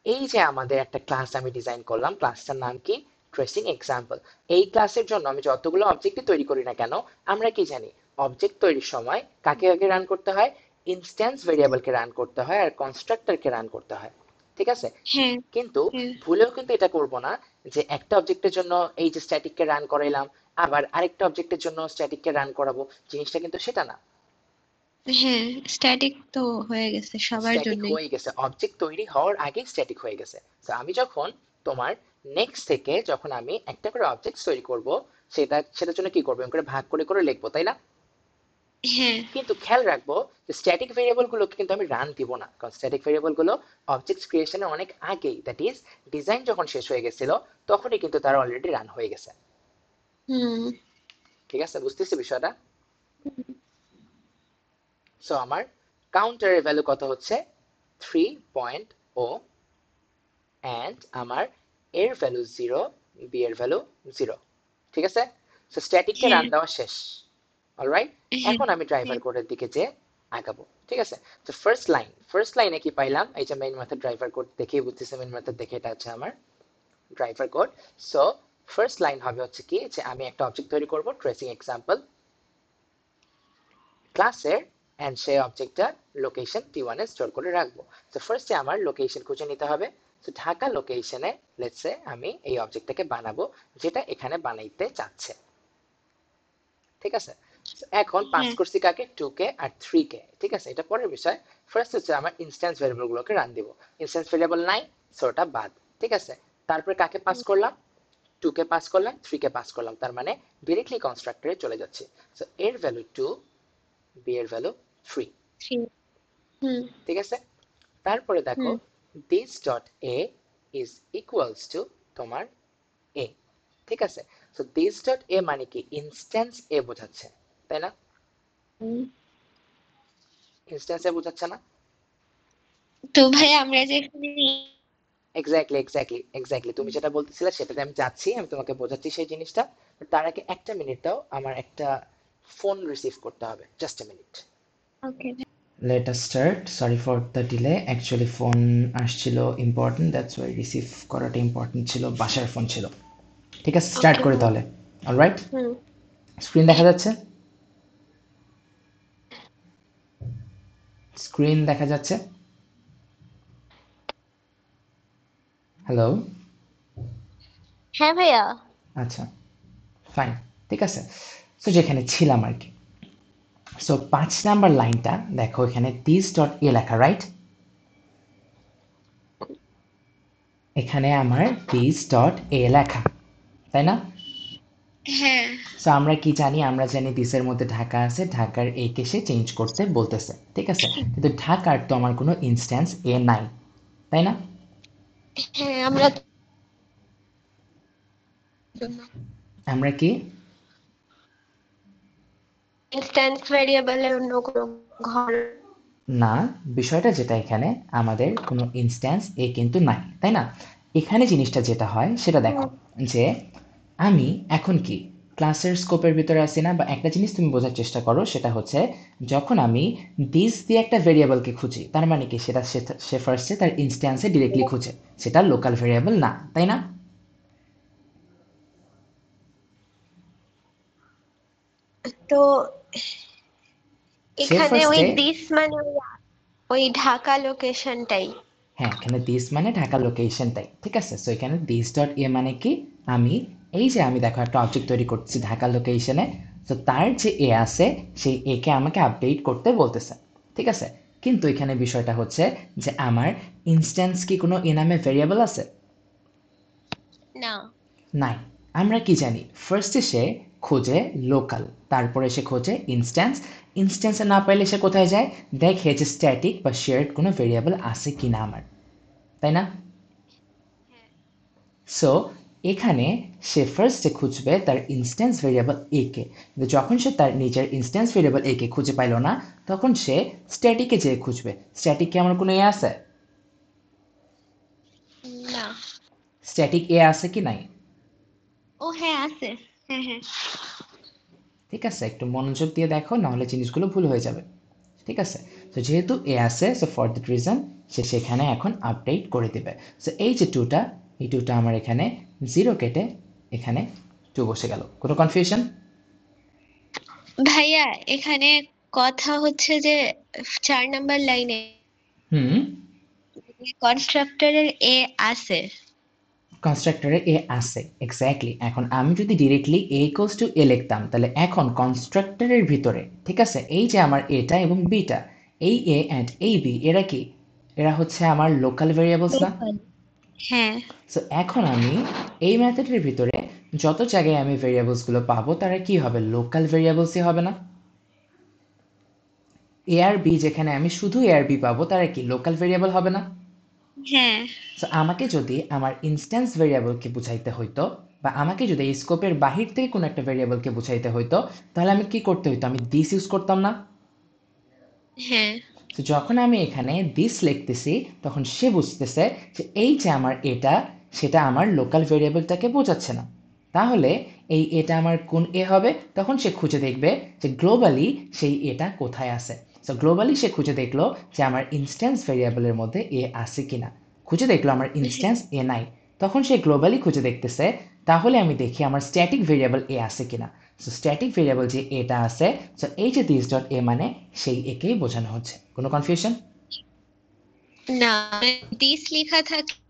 এই যে আমাদের একটা ক্লাস আমি ডিজাইন করলাম, ক্লাসটার নাম কি ট্রেসিং এক্সাম্পল। এই ক্লাসের জন্য আমি যতগুলো অবজেক্ট তৈরি করি না কেন, আমরা কি জানি অবজেক্ট তৈরির সময় কাকে কাকে রান করতে হয়? ইনস্ট্যান্স ভেরিয়েবলকে রান করতে হয়, আর কনস্ট্রাক্টরকে রান করতে হয়। ঠিক আছে, হ্যাঁ কিন্তু হ্যাঁ ভুলেও কিন্তু এটা করব না যে একটা অবজেক্টের জন্য এই যে স্ট্যাটিককে রান করাইলাম, আবার আরেকটা অবজেক্টের জন্য স্ট্যাটিককে রান করাবো। জিনিসটা কিন্তু সেটা না। হ্যাঁ। স্ট্যাটিক তো হয়ে গেছে সবার স্ট্যাটিক জন্যই। হয়ে গেছে, অবজেক্ট তৈরি হওয়ার আগে স্ট্যাটিক হয়ে গেছে। তো আমি যখন তোমার নেক্সট থেকে যখন আমি একটা করে অবজেক্ট তৈরি করব, সেটার জন্য কি করবো, এরকম করে ভাগ করে করে লিখবো, তাই না? হ্যাঁ কিন্তু খেয়াল রাখবো যে স্ট্যাটিক ভেরিয়েবল গুলোকে কিন্তু আমি রান দিব না, কারণ স্ট্যাটিক ভেরিয়েবল গুলো অবজেক্ট ক্রিয়েশনের অনেক আগেই, দ্যাট ইজ ডিজাইন যখন শেষ হয়ে গেছিল, তখনই কিন্তু তারা অলরেডি রান হয়ে গেছে। হুম। ঠিক আছে, বুঝতেছি বিষয়টা? সো আমার কাউন্টারের ভ্যালু কত হচ্ছে? 3.0, এন্ড আমার এর ভ্যালু 0, বি এর ভ্যালু 0। ঠিক আছে, সো স্ট্যাটিক কে হ্যাঁ রান দেওয়া শেষ। অলরাইট, হ্যাঁ এখন আমি ড্রাইভার হ্যাঁ। কোডের দিকে যে আগাবো। ঠিক আছে, তো ফার্স্ট লাইনে কি পাইলাম? এই যে মেইন মেথড ড্রাইভার কোড দেখেই বুঝতেছে, মেইন মেথড দেখে এটা হচ্ছে আমার driver code. So first line হবে হচ্ছে কি, যে আমি একটা অবজেক্ট তৈরি করব ট্রেসিং এক্সাম্পল ক্লাসের, এন্ড সেই অবজেক্টটা লোকেশন টি1 এ স্টোর করে রাখবো। তো ফার্স্টে আমার লোকেশন খুঁজে নিতে হবে। তো ঢাকা লোকেশনে লেটস সে আমি এই অবজেক্টটাকে বানাবো, যেটা এখানে বানাইতে চাচ্ছে। ঠিক আছে, এখন পাস হ্যাঁ। করছি কাকে? 2 কে আর 3 কে। ঠিক আছে, এটা পরের বিষয়। ফার্স্ট হচ্ছে আমার ইনস্ট্যান্স ভেরিয়েবল গুলোকে রান দিব। ইনস্ট্যান্স ভেরিয়েবল নাই, সো ওটা বাদ। ঠিক আছে, তারপরে কাকে পাস করলাম? 2 কে পাস করলাম, 3 কে পাস করলাম, তার মানে ডিরেক্টলি কনস্ট্রাক্টরে চলে যাচ্ছে। সো এর ভ্যালু 2, বি এর ভ্যালু 3। থ্রি। হুম ঠিক আছে, তারপরে দেখো hmm. This dot A is equals to তোমার এ। ঠিক আছে, সো দিস ডট এ মানে কি ইনস্ট্যান্স এ বোঝাচ্ছে, তাই না? হুম। ইনস্ট্যান্স এ বোঝাচ্ছে না? তো ভাই আমরা যে এখানে এক্স্যাক্টলি এক্স্যাক্টলি এক্স্যাক্টলি, তুমি যেটা বলতেছিলে সেটাতে আমি যাচ্ছি, আমি তোমাকে বোঝাচ্ছি সেই জিনিসটা। But তার আগে একটা মিনিট দাও, আমার একটা ফোন রিসিভ করতে হবে, just a minute. Okay. Let us start. Sorry for the delay. Actually phone আসছিল ইম্পর্টেন্ট, দ্যাটস ওয়াই রিসিভ করাটা ইম্পর্টেন্ট ছিল, বাসার ফোন ছিল। ঠিক আছে, স্টার্ট ওকে করি ভাই। তাহলে। অলরাইট, হুম। স্ক্রিন দেখা যাচ্ছে? স্ক্রিন দেখা যাচ্ছে? হ্যালো? হ্যাঁ ভাইয়া। আচ্ছা, ফাইন, ঠিক আছে। সো যেখানে ছিলাম আর কি, সো 5 নাম্বার লাইনটা দেখো, এখানে দিস ডট এ লেখা, রাইট? এখানে আমার দিস ডট এ লেখা, তাই না? হ্যাঁ। সো আমরা কি জানি? আমরা জানি দিসের মধ্যে ঢাকা আছে, ঢাকার এ কে সে চেঞ্জ করতে বলতেছে, ঠিক আছে। কিন্তু ঢাকার তো আমার কোনো ইনস্ট্যান্স এ নাই, তাই না? হ্যাঁ আমরা আমরা কি ইনস্ট্যান্স ভ্যারিয়েবলের অন্য কোনো ঘর। না, বিষয়টা যেটা, এখানে আমাদের কোনো ইনস্ট্যান্স এ কিন্তু নাই, তাই না? এখানে জিনিসটা যেটা হয় সেটা দেখো, যে আমি এখন কি ক্লাসের স্কোপের ভিতরে আছি না? বা একটা জিনিস তুমি বোঝার চেষ্টা করো, সেটা হচ্ছে যখন আমি দিস দিয়ে একটা ভেরিয়েবলকে খুঁজি, তার মানে কি সেটা সে ফার্স্টে তার ইনস্ট্যান্সে ডিরেক্টলি খুঁজে, সেটা লোকাল ভেরিয়েবল না, তাই না? তো সে এখানে ওই ফার্স্টে, দিস মানে ওই ঢাকা লোকেশনটাই। হ্যাঁ, এখানে দিস মানে ঢাকা লোকেশনটাই, ঠিক আছে। সো এখানে দিস ডট এ মানে কি, আমি এই যে আমি দেখো একটা অবজেক্ট তৈরি করছি ঢাকা লোকেশনে, তো তার যে এ আছে সেই এ কে আমাকে আপডেট করতে বলতেছে, ঠিক আছে। কিন্তু এখানে বিষয়টা হচ্ছে যে আমার ইনস্ট্যান্স কি কোনো এ নামে ভেরিয়েবল আছে? না। নাই। আমরা কি জানি? ফার্স্টে সে খোঁজে লোকাল, তারপরে সে খোঁজে ইনস্ট্যান্স, ইনস্ট্যান্সে না পাইলে সে কোথায় যায়? দেখে যে স্ট্যাটিক বা শেয়ার্ড কোনো ভেরিয়েবল আছে কিনা আমার, তাই না? সো এখানে সে ফার্স্টে খুঁজবে তার ইনস্ট্যান্স ভেরিয়েবল এ কে, কিন্তু যখন সে তার নিজের ইনস্ট্যান্স ভেরিয়েবল এ কে খুঁজে পাইল না, তখন সে স্ট্যাটিকে যেয়ে খুঁজবে। স্ট্যাটিকে আমার কোনো এ আছে? না। স্ট্যাটিক এ আছে কি নাই? ও হ্যাঁ আছে। হ্যাঁ হ্যাঁ। ঠিক আছে, একটু মনোযোগ দিয়ে দেখো, নাহলে জিনিসগুলো ভুল হয়ে যাবে, ঠিক আছে। তো যেহেতু এ আছে, সো ফর দ্যাট রিজন সে সেখানে এখন আপডেট করে দিবে। সো এই যে টুটা, এই টুটা আমার এখানে জিরো কেটে এখানে টু বসে গেল। কোনো কনফিউশন? ভাইয়া এখানে কথা হচ্ছে যে 4 নাম্বার লাইনে হুম। কনস্ট্রাক্টরের এ আছে। কনস্ট্রাক্টরে এ আছে, এক্স্যাক্টলি। এখন আমি যদি ডিরেক্টলি এ ইকুয়ালস টু এ লিখতাম, তাহলে এখন কনস্ট্রাক্টরের ভিতরে, ঠিক আছে, এই যে আমার এটা এবং বিটা, এই এ অ্যান্ড এই বি, এরা কি? এরা হচ্ছে আমার লোকাল ভেরিয়েবলস না? লোকাল। হ্যাঁ। সো এখন আমি এই মেথডের ভিতরে যত জায়গায় আমি ভেরিয়েবলস গুলো পাবো, তারা কি হবে? লোকাল ভেরিয়েবলসই হবে না? এ আর বি, যেখানে আমি শুধু এ আর বি পাবো, তারা কি লোকাল ভেরিয়েবল হবে না? হ্যাঁ। সো আমাকে যদি আমার ইনস্ট্যান্স ভেরিয়েবলকে বুঝাইতে হইতো, বা আমাকে যদি এই স্কোপের বাহির থেকে কোনো একটা ভেরিয়েবলকে বুঝাইতে হইতো, তাহলে আমি কি করতে হইতো? আমি দিস ইউজ করতাম না? হ্যাঁ। তো যখন আমি এখানে দিস লিখতেছি, তখন সে বুঝতেছে যে এই যে আমার এটা, সেটা আমার লোকাল ভেরিয়েবলটাকে বোঝাচ্ছে না। তাহলে এই এটা আমার কোন এ হবে? তখন সে খুঁজে দেখবে যে গ্লোবালি সেই এটা কোথায় আছে। সো গ্লোবালি সে খুঁজে দেখলো যে আমার ইনস্ট্যান্স ভেরিয়েবলের মধ্যে এ আছে কিনা। খুঁজে দেখলো আমার ইনস্ট্যান্স এ নাই। তখন সে গ্লোবালি খুঁজে দেখতেছে, তাহলে আমি দেখি আমার স্ট্যাটিক ভেরিয়েবল এ আছে কিনা। সো স্ট্যাটিক ভেরিয়েবল যে এটা আছে, সো এই যে দিস ডট এ মানে সেই একেই বোঝানো হচ্ছে। কোনো কনফিউশন? না, দিস লেখা থাকবে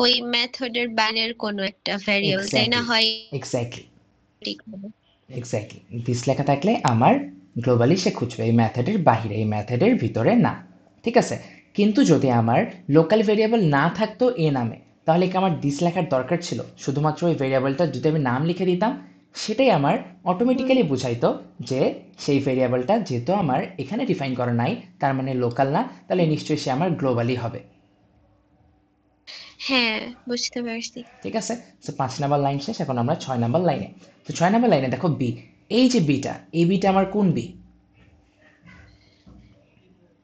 ওই মেথডের বাইরের কোনো একটা ভ্যারিয়েবল, তাই না? এক্স্যাক্টলি, হয় এক্স্যাক্টলি, ঠিক হবে। এক্স্যাক্টলি। দিস লেখা থাকলে আমার গ্লোবালি সে খুঁজবে এই মেথডের বাহিরে, এই মেথডের ভিতরে না, ঠিক আছে। কিন্তু যদি আমার লোকাল ভেরিয়েবল না থাকতো এ নামে, তাহলে কি আমার দিস লেখার দরকার ছিল? শুধুমাত্র ওই ভেরিয়েবলটা যদি আমি নাম লিখে দিতাম, সেটাই আমার হুম। অটোমেটিক্যালি বুঝাইতো যে সেই ভেরিয়েবলটা যেহেতু আমার এখানে ডিফাইন করা নাই, তার মানে লোকাল না, তাহলে নিশ্চয়ই সে আমার গ্লোবালি হবে। হ্যাঁ, বুঝতে পারছি। ঠিক আছে। সো 5 নাম্বার লাইন শেষ, এখন আমরা 6 নাম্বার লাইনে। তো 6 নাম্বার লাইনে দেখো বি, এই যে বিটা, এই বিটা আমার কোন বি?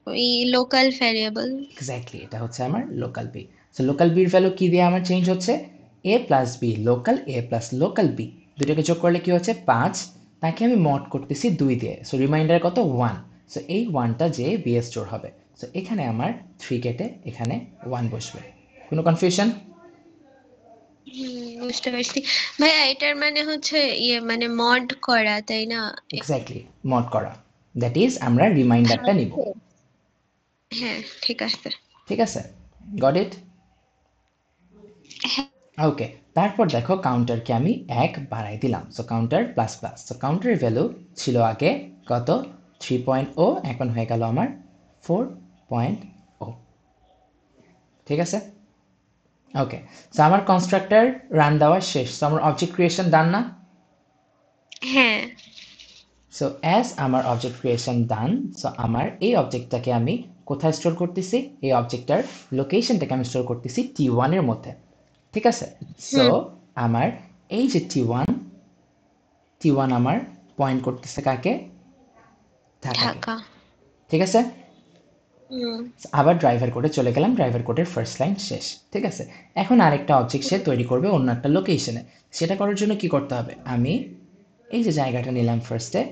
ওই লোকাল ভ্যারিয়েবল। এক্স্যাক্টলি, এটা হচ্ছে আমার লোকাল বি। সো লোকাল বির ভ্যালু কি দিয়ে আমার চেঞ্জ হচ্ছে? এ প্লাস বি লোকাল, এ প্লাস লোকাল বি, দুটোকে যোগ করলে কি হচ্ছে? 5। তাকে আমি মড করতেছি 2 দিয়ে, সো রিমাইন্ডার কত? 1। সো এই 1টা যে বি এ স্টোর হবে। সো এখানে আমার 3 কেটে এখানে 1 বসবে। কোনো কনফিউশন? বুঝতে পারছি। ভাইয়া এটার মানে হচ্ছে ইয়ে মানে মড করা, তাই না? এক্স্যাক্টলি, মড করা। দ্যাট ইজ আমরা রিমাইন্ডারটা নিব। হ্যাঁ ঠিক আছে। ঠিক আছে, গট ইট? হ্যাঁ। ওকে, তারপর দেখো কাউন্টারকে আমি 1 বাড়াই দিলাম, so counter plus plus, so কাউন্টারের ভ্যালু ছিল আগে কত 3.0, এখন হয়ে গেল আমার 4.0। ঠিক আছে, ওকে, সো আমার কনস্ট্রাক্টর রান দেওয়া শেষ, সো আমার অবজেক্ট ক্রিয়েশন ডান না? হ্যাঁ। সো অ্যাজ আমার অবজেক্ট ক্রিয়েশন ডান, সো আমার এই অবজেক্টটাকে আমি কোথায় স্টোর করতেছি? এই অবজেক্টটার লোকেশনটাকে আমি স্টোর করতেছি T1 এর মধ্যে। ঠিক আছে, সো আমার এই যে T1 আমার পয়েন্ট করতেছে কাকে? ঢাকাকে। ঢাকা। ঠিক আছে, আবার ড্রাইভার কোডে চলে গেলাম, ড্রাইভার কোডের ফার্স্ট লাইন শেষ। ঠিক আছে, এখন আরেকটা অবজেক্ট সে তৈরি করবে অন্য একটা লোকেশনে। সেটা করার জন্য কি করতে হবে? আমি এই যে জায়গাটা নিলাম ফার্স্টে,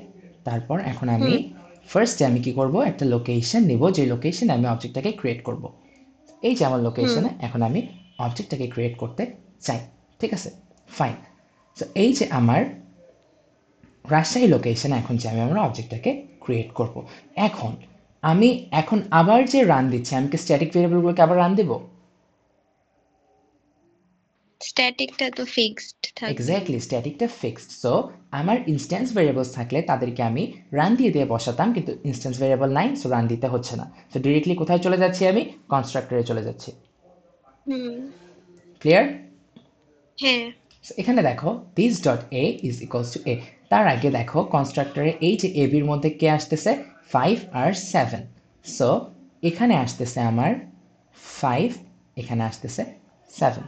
তারপর এখন আমি ফার্স্টে আমি কি করব? একটা লোকেশন নিব, যে লোকেশনে আমি অবজেক্টটাকে ক্রিয়েট করব। এই যে আমার লোকেশনে এখন আমি অবজেক্টটাকে ক্রিয়েট করতে চাই। ঠিক আছে, ফাইন। সো এই যে আমার রাজশাহী লোকেশনে এখন যে আমি আমার অবজেক্টটাকে ক্রিয়েট করব, এখন আবার যে রান দিচ্ছে, আমি কি স্ট্যাটিক ভেরিয়েবলগুলোকে আবার রান দেব? স্ট্যাটিকটা তো ফিক্সড থাকবে। এক্স্যাক্টলি, স্ট্যাটিকটা ফিক্সড। সো আমার ইনস্ট্যান্স ভেরিয়েবলস থাকলে তাদেরকে আমি রান দিয়ে বসাতাম, কিন্তু ইনস্ট্যান্স ভেরিয়েবল নাই, সো রান দিতে হচ্ছে না। সো ডিরেক্টলি কোথায় চলে যাচ্ছি? আমি কনস্ট্রাক্টরে চলে যাচ্ছি। ক্লিয়ার? হ্যাঁ। এখানে দেখো this dot A is equals to A, তার আগে দেখো কনস্ট্রাক্টরে এই যে এ বির মধ্যে কে আসতেছে? 5 আর 7। সো এখানে আসতেছে আমার 5, এখানে আসতেছে 7।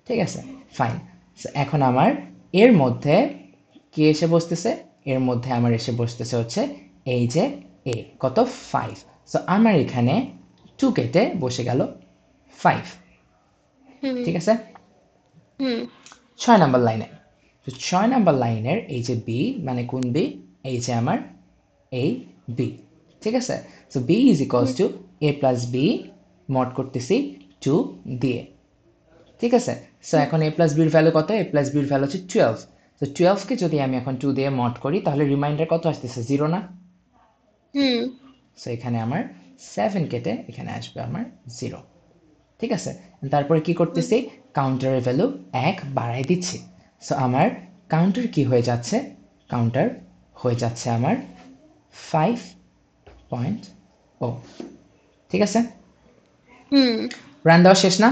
ঠিক আছে, ফাইন। সো এখন আমার এর মধ্যে কি এসে বসতেছে? এর মধ্যে আমার এসে বসতেছে হচ্ছে এই যে এ, কত? 5। সো আমার এখানে 2 কেটে বসে গেল 5। ঠিক আছে, 6 নাম্বার লাইনে। তো 6 নাম্বার লাইনের এই যে বি, মানে কোন বি? এই যে আমার এই বি। ঠিক আছে, so B is equals to A plus B mod করতেছি 2 দিয়ে। ঠিক আছে, সো এখন এ প্লাস বির ভ্যালু কত? এ প্লাস বির ভ্যালু হচ্ছে 12। তো 12কে যদি আমি এখন 2 দিয়ে মড করি তাহলে রিমাইন্ডার কত আসতেছে? 0 না? সো এখানে আমার 7 কেটে এখানে আসবে আমার 0। ঠিক আছে, তারপরে কি করতেছি? কাউন্টারের ভ্যালু 1 বাড়াই দিচ্ছি। সো আমার কাউন্টার কি হয়ে যাচ্ছে? কাউন্টার হয়ে যাচ্ছে আমার 5.0। ঠিক আছে, রান দেওয়া শেষ না?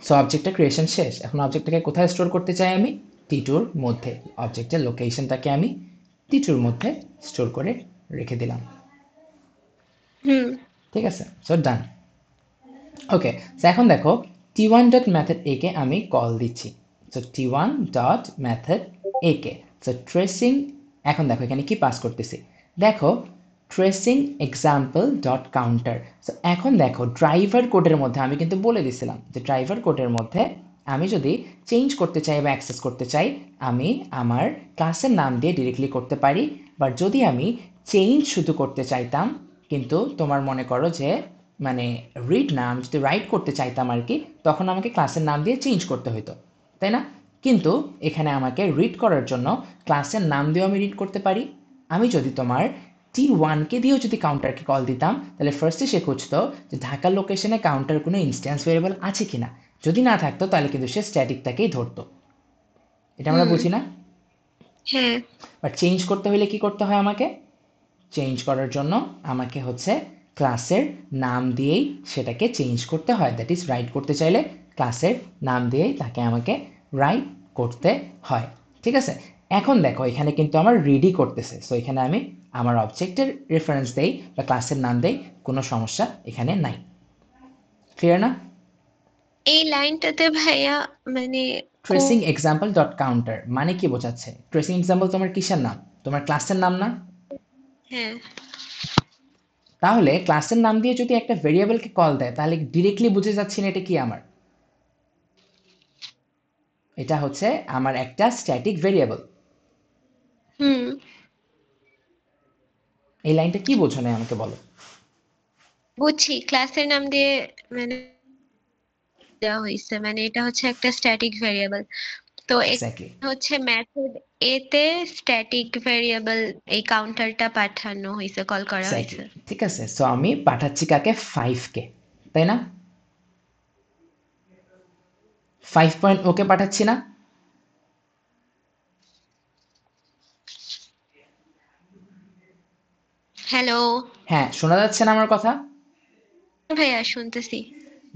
সো অবজেক্টের ক্রিয়েশন শেষ। এখন অবজেক্টটাকে কোথায় স্টোর করতে চাই? আমি টি2 এর মধ্যে। অবজেক্টের লোকেশনটাকে আমি টি2 এর মধ্যে স্টোর করে রেখে দিলাম। ঠিক আছে, সো ডান। ওকে, সো এখন দেখো টি1 ডট মেথড এ কে আমি কল দিচ্ছি। সো টি1 ডট মেথড এ কে, সো ট্রেসিং, এখন দেখো এখানে কি পাস করতেছি? দেখো tracing example dot counter. So এখন দেখো ড্রাইভার কোডের মধ্যে আমি কিন্তু বলে দিছিলাম যে ড্রাইভার কোডের মধ্যে আমি যদি চেঞ্জ করতে চাই বা অ্যাক্সেস করতে চাই, আমি আমার ক্লাসের নাম দিয়ে ডিরেক্টলি করতে পারি। বাট যদি আমি চেঞ্জ শুধু করতে চাইতাম, কিন্তু তোমার মনে করো যে মানে রিড না, আমি যদি রাইট করতে চাইতাম আর কি, তখন আমাকে ক্লাসের নাম দিয়ে চেঞ্জ করতে হতো, তাই না? কিন্তু এখানে আমাকে রিড করার জন্য ক্লাসের নাম দিয়েও আমি রিড করতে পারি। আমি যদি তোমার টি1কে দিয়েও যদি কাউন্টারকে কল দিতাম, তাহলে ফার্স্টে সে খুঁজতো যে ঢাকার লোকেশনে কাউন্টার কোনো ইনস্ট্যান্স ভেরিয়েবল আছে কিনা। যদি না থাকতো তাহলে কিন্তু সে স্ট্যাটিকটাকেই ধরতো। এটা আমরা বুঝি না? হ্যাঁ। বাট চেঞ্জ করতে হলে কি করতে হয়? আমাকে চেঞ্জ করার জন্য আমাকে হচ্ছে ক্লাসের নাম দিয়েই সেটাকে চেঞ্জ করতে হয়। দ্যাট ইজ রাইট করতে চাইলে ক্লাসের নাম দিয়েই তাকে আমাকে রাইট করতে হয়। ঠিক আছে, এখন দেখো এখানে কিন্তু আমার রিডই করতেছে। সো এখানে আমি আমার অবজেক্টের রেফারেন্স দেই বা ক্লাসের নাম দেই, কোনো সমস্যা এখানে নাই। ক্লিয়ার না? এই লাইনটাতে ভাইয়া মানে ট্রেসিং এক্সাম্পল ডট কাউন্টার মানে কি বোঝাচ্ছে? ট্রেসিং এক্সাম্পল তোমার কিসের নাম? তোমার ক্লাসের নাম না? হ্যাঁ। তাহলে ক্লাসের নাম দিয়ে যদি একটা ভেরিয়েবলকে কল দেয়, তাহলে ডিরেক্টলি বুঝে যাচ্ছি না এটা কি আমার? এটা হচ্ছে আমার একটা স্ট্যাটিক ভেরিয়েবল। এই লাইনটা কি বোঝো না আমাকে বলো? বুঝছি, ক্লাসের নাম দিয়ে মানে দেওয়া হয়েছে, মানে এটা হচ্ছে একটা স্ট্যাটিক ভেরিয়েবল। তো এক্স্যাক্টলি হচ্ছে মেথড এ তে স্ট্যাটিক ভেরিয়েবল এই কাউন্টারটা পাঠানো হয়েছে, কল করা হয়েছে। ঠিক আছে, সো আমি পাঠাচ্ছি কাকে, 5 কে, তাই না? 5 পয়েন্ট ওকে পাঠাচ্ছি না? হ্যালো হ্যাঁ, শোনা যাচ্ছে না আমার কথা? ভাইয়া, শুনতেছি।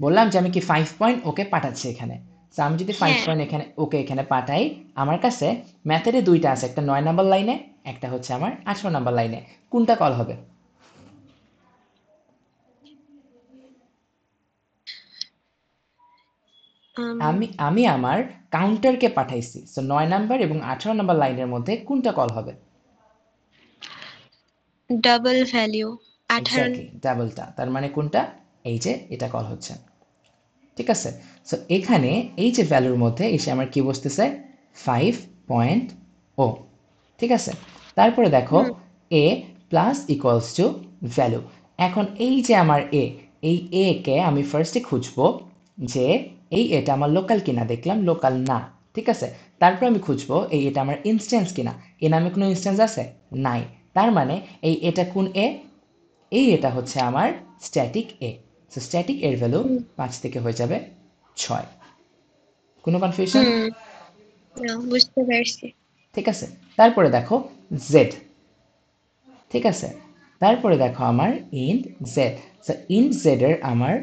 বললাম যে আমি কি 5 পয়েন্ট ওকে পাঠাচ্ছি এখানে। তো আমি যদি 5 হ্যাঁ, পয়েন্ট এখানে ওকে এখানে পাঠাই, আমার কাছে মেথডে দুইটা আছে, একটা 9 নাম্বার লাইনে, একটা হচ্ছে আমার 18 নাম্বার লাইনে। কোনটা কল হবে? আমি আমি আমার কাউন্টারকে পাঠাইছি, সো 9 নাম্বার এবং 18 নাম্বার লাইনের মধ্যে কোনটা কল হবে? Double value 18। এক্স্যাক্টলি, ডাবলটা, তার মানে কোনটা? এই যে এটা কল হচ্ছে। ঠিক আছে, সো এখানে এই যে ভ্যালুর মধ্যে এসে আমার কি বসতেছে, 5.0। ঠিক আছে, তারপরে দেখো এ প্লাস ইকুয়ালস টু ভ্যালু। এখন এই যে আমার এ, এই এ কে আমি ফার্স্টে খুঁজবো যে এই এটা আমার লোকাল কিনা, দেখলাম লোকাল না। ঠিক আছে, তারপর আমি খুঁজবো এই এটা আমার ইনস্ট্যান্স কিনা, এ নামে কোনো ইনস্ট্যান্স আছে? নাই। তার মানে এই এটা কোন এ? এই এটা হচ্ছে আমার স্ট্যাটিক এ। সো স্ট্যাটিক এর ভ্যালু 5 থেকে হয়ে যাবে 6। কোনো কনফিউশন? না, বুঝতে পারছি। ঠিক আছে, তারপরে দেখো জেড। ঠিক আছে, তারপরে দেখো আমার int Z. So int Z এর আমার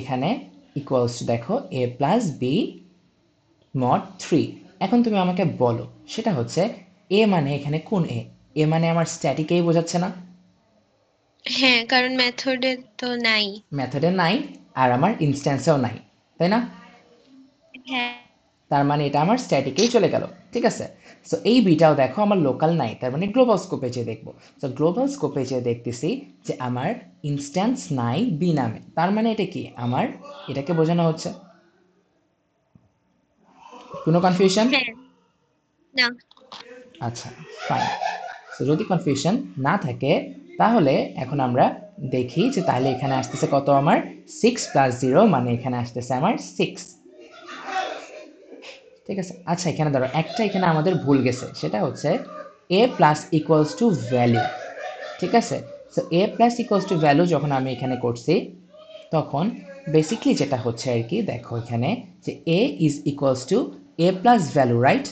এখানে ইকুয়ালস টু দেখো এ প্লাস বি মড 3। এখন তুমি আমাকে বলো সেটা হচ্ছে এ মানে এখানে কোন এ? এ মানে আমার স্ট্যাটিক এই বোঝাচ্ছে না? হ্যাঁ, কারণ মেথডে তো নাই। মেথডে নাই, আর আমার ইনস্ট্যান্সেও নাই, তাই না? হ্যাঁ, তার মানে এটা আমার স্ট্যাটিকেই চলে গেল। ঠিক আছে, সো এই বিটাও দেখো আমার লোকাল নাই, তার মানে গ্লোবাল স্কোপে যেয়ে দেখবো। সো গ্লোবাল স্কোপে যেয়ে দেখতেছি যে আমার ইনস্ট্যান্স নাই বি নামে, তার মানে এটা কি আমার, এটাকে বোঝানো হচ্ছে। কোনো কনফিউশন? হ্যাঁ, না। আচ্ছা, ফাইন। সো যদি কনফিউশন না থাকে তাহলে এখন আমরা দেখি যে তাহলে এখানে আসতেছে কত আমার, 6+0, মানে এখানে আসতেছে আমার 6। ঠিক আছে, আচ্ছা এখানে ধরো একটা এখানে আমাদের ভুল গেছে, সেটা হচ্ছে এ প্লাস ইকুয়ালস টু ভ্যালু। ঠিক আছে, so A plus equals to value যখন আমি এখানে করছি তখন বেসিকলি যেটা হচ্ছে আর কি, দেখো এখানে যে A is equals to A plus value, right?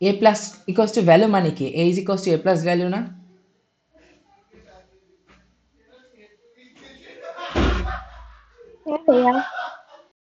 A plus equals to value মানে কি, A is equals to A plus value না? হ্যাঁ ভাইয়া।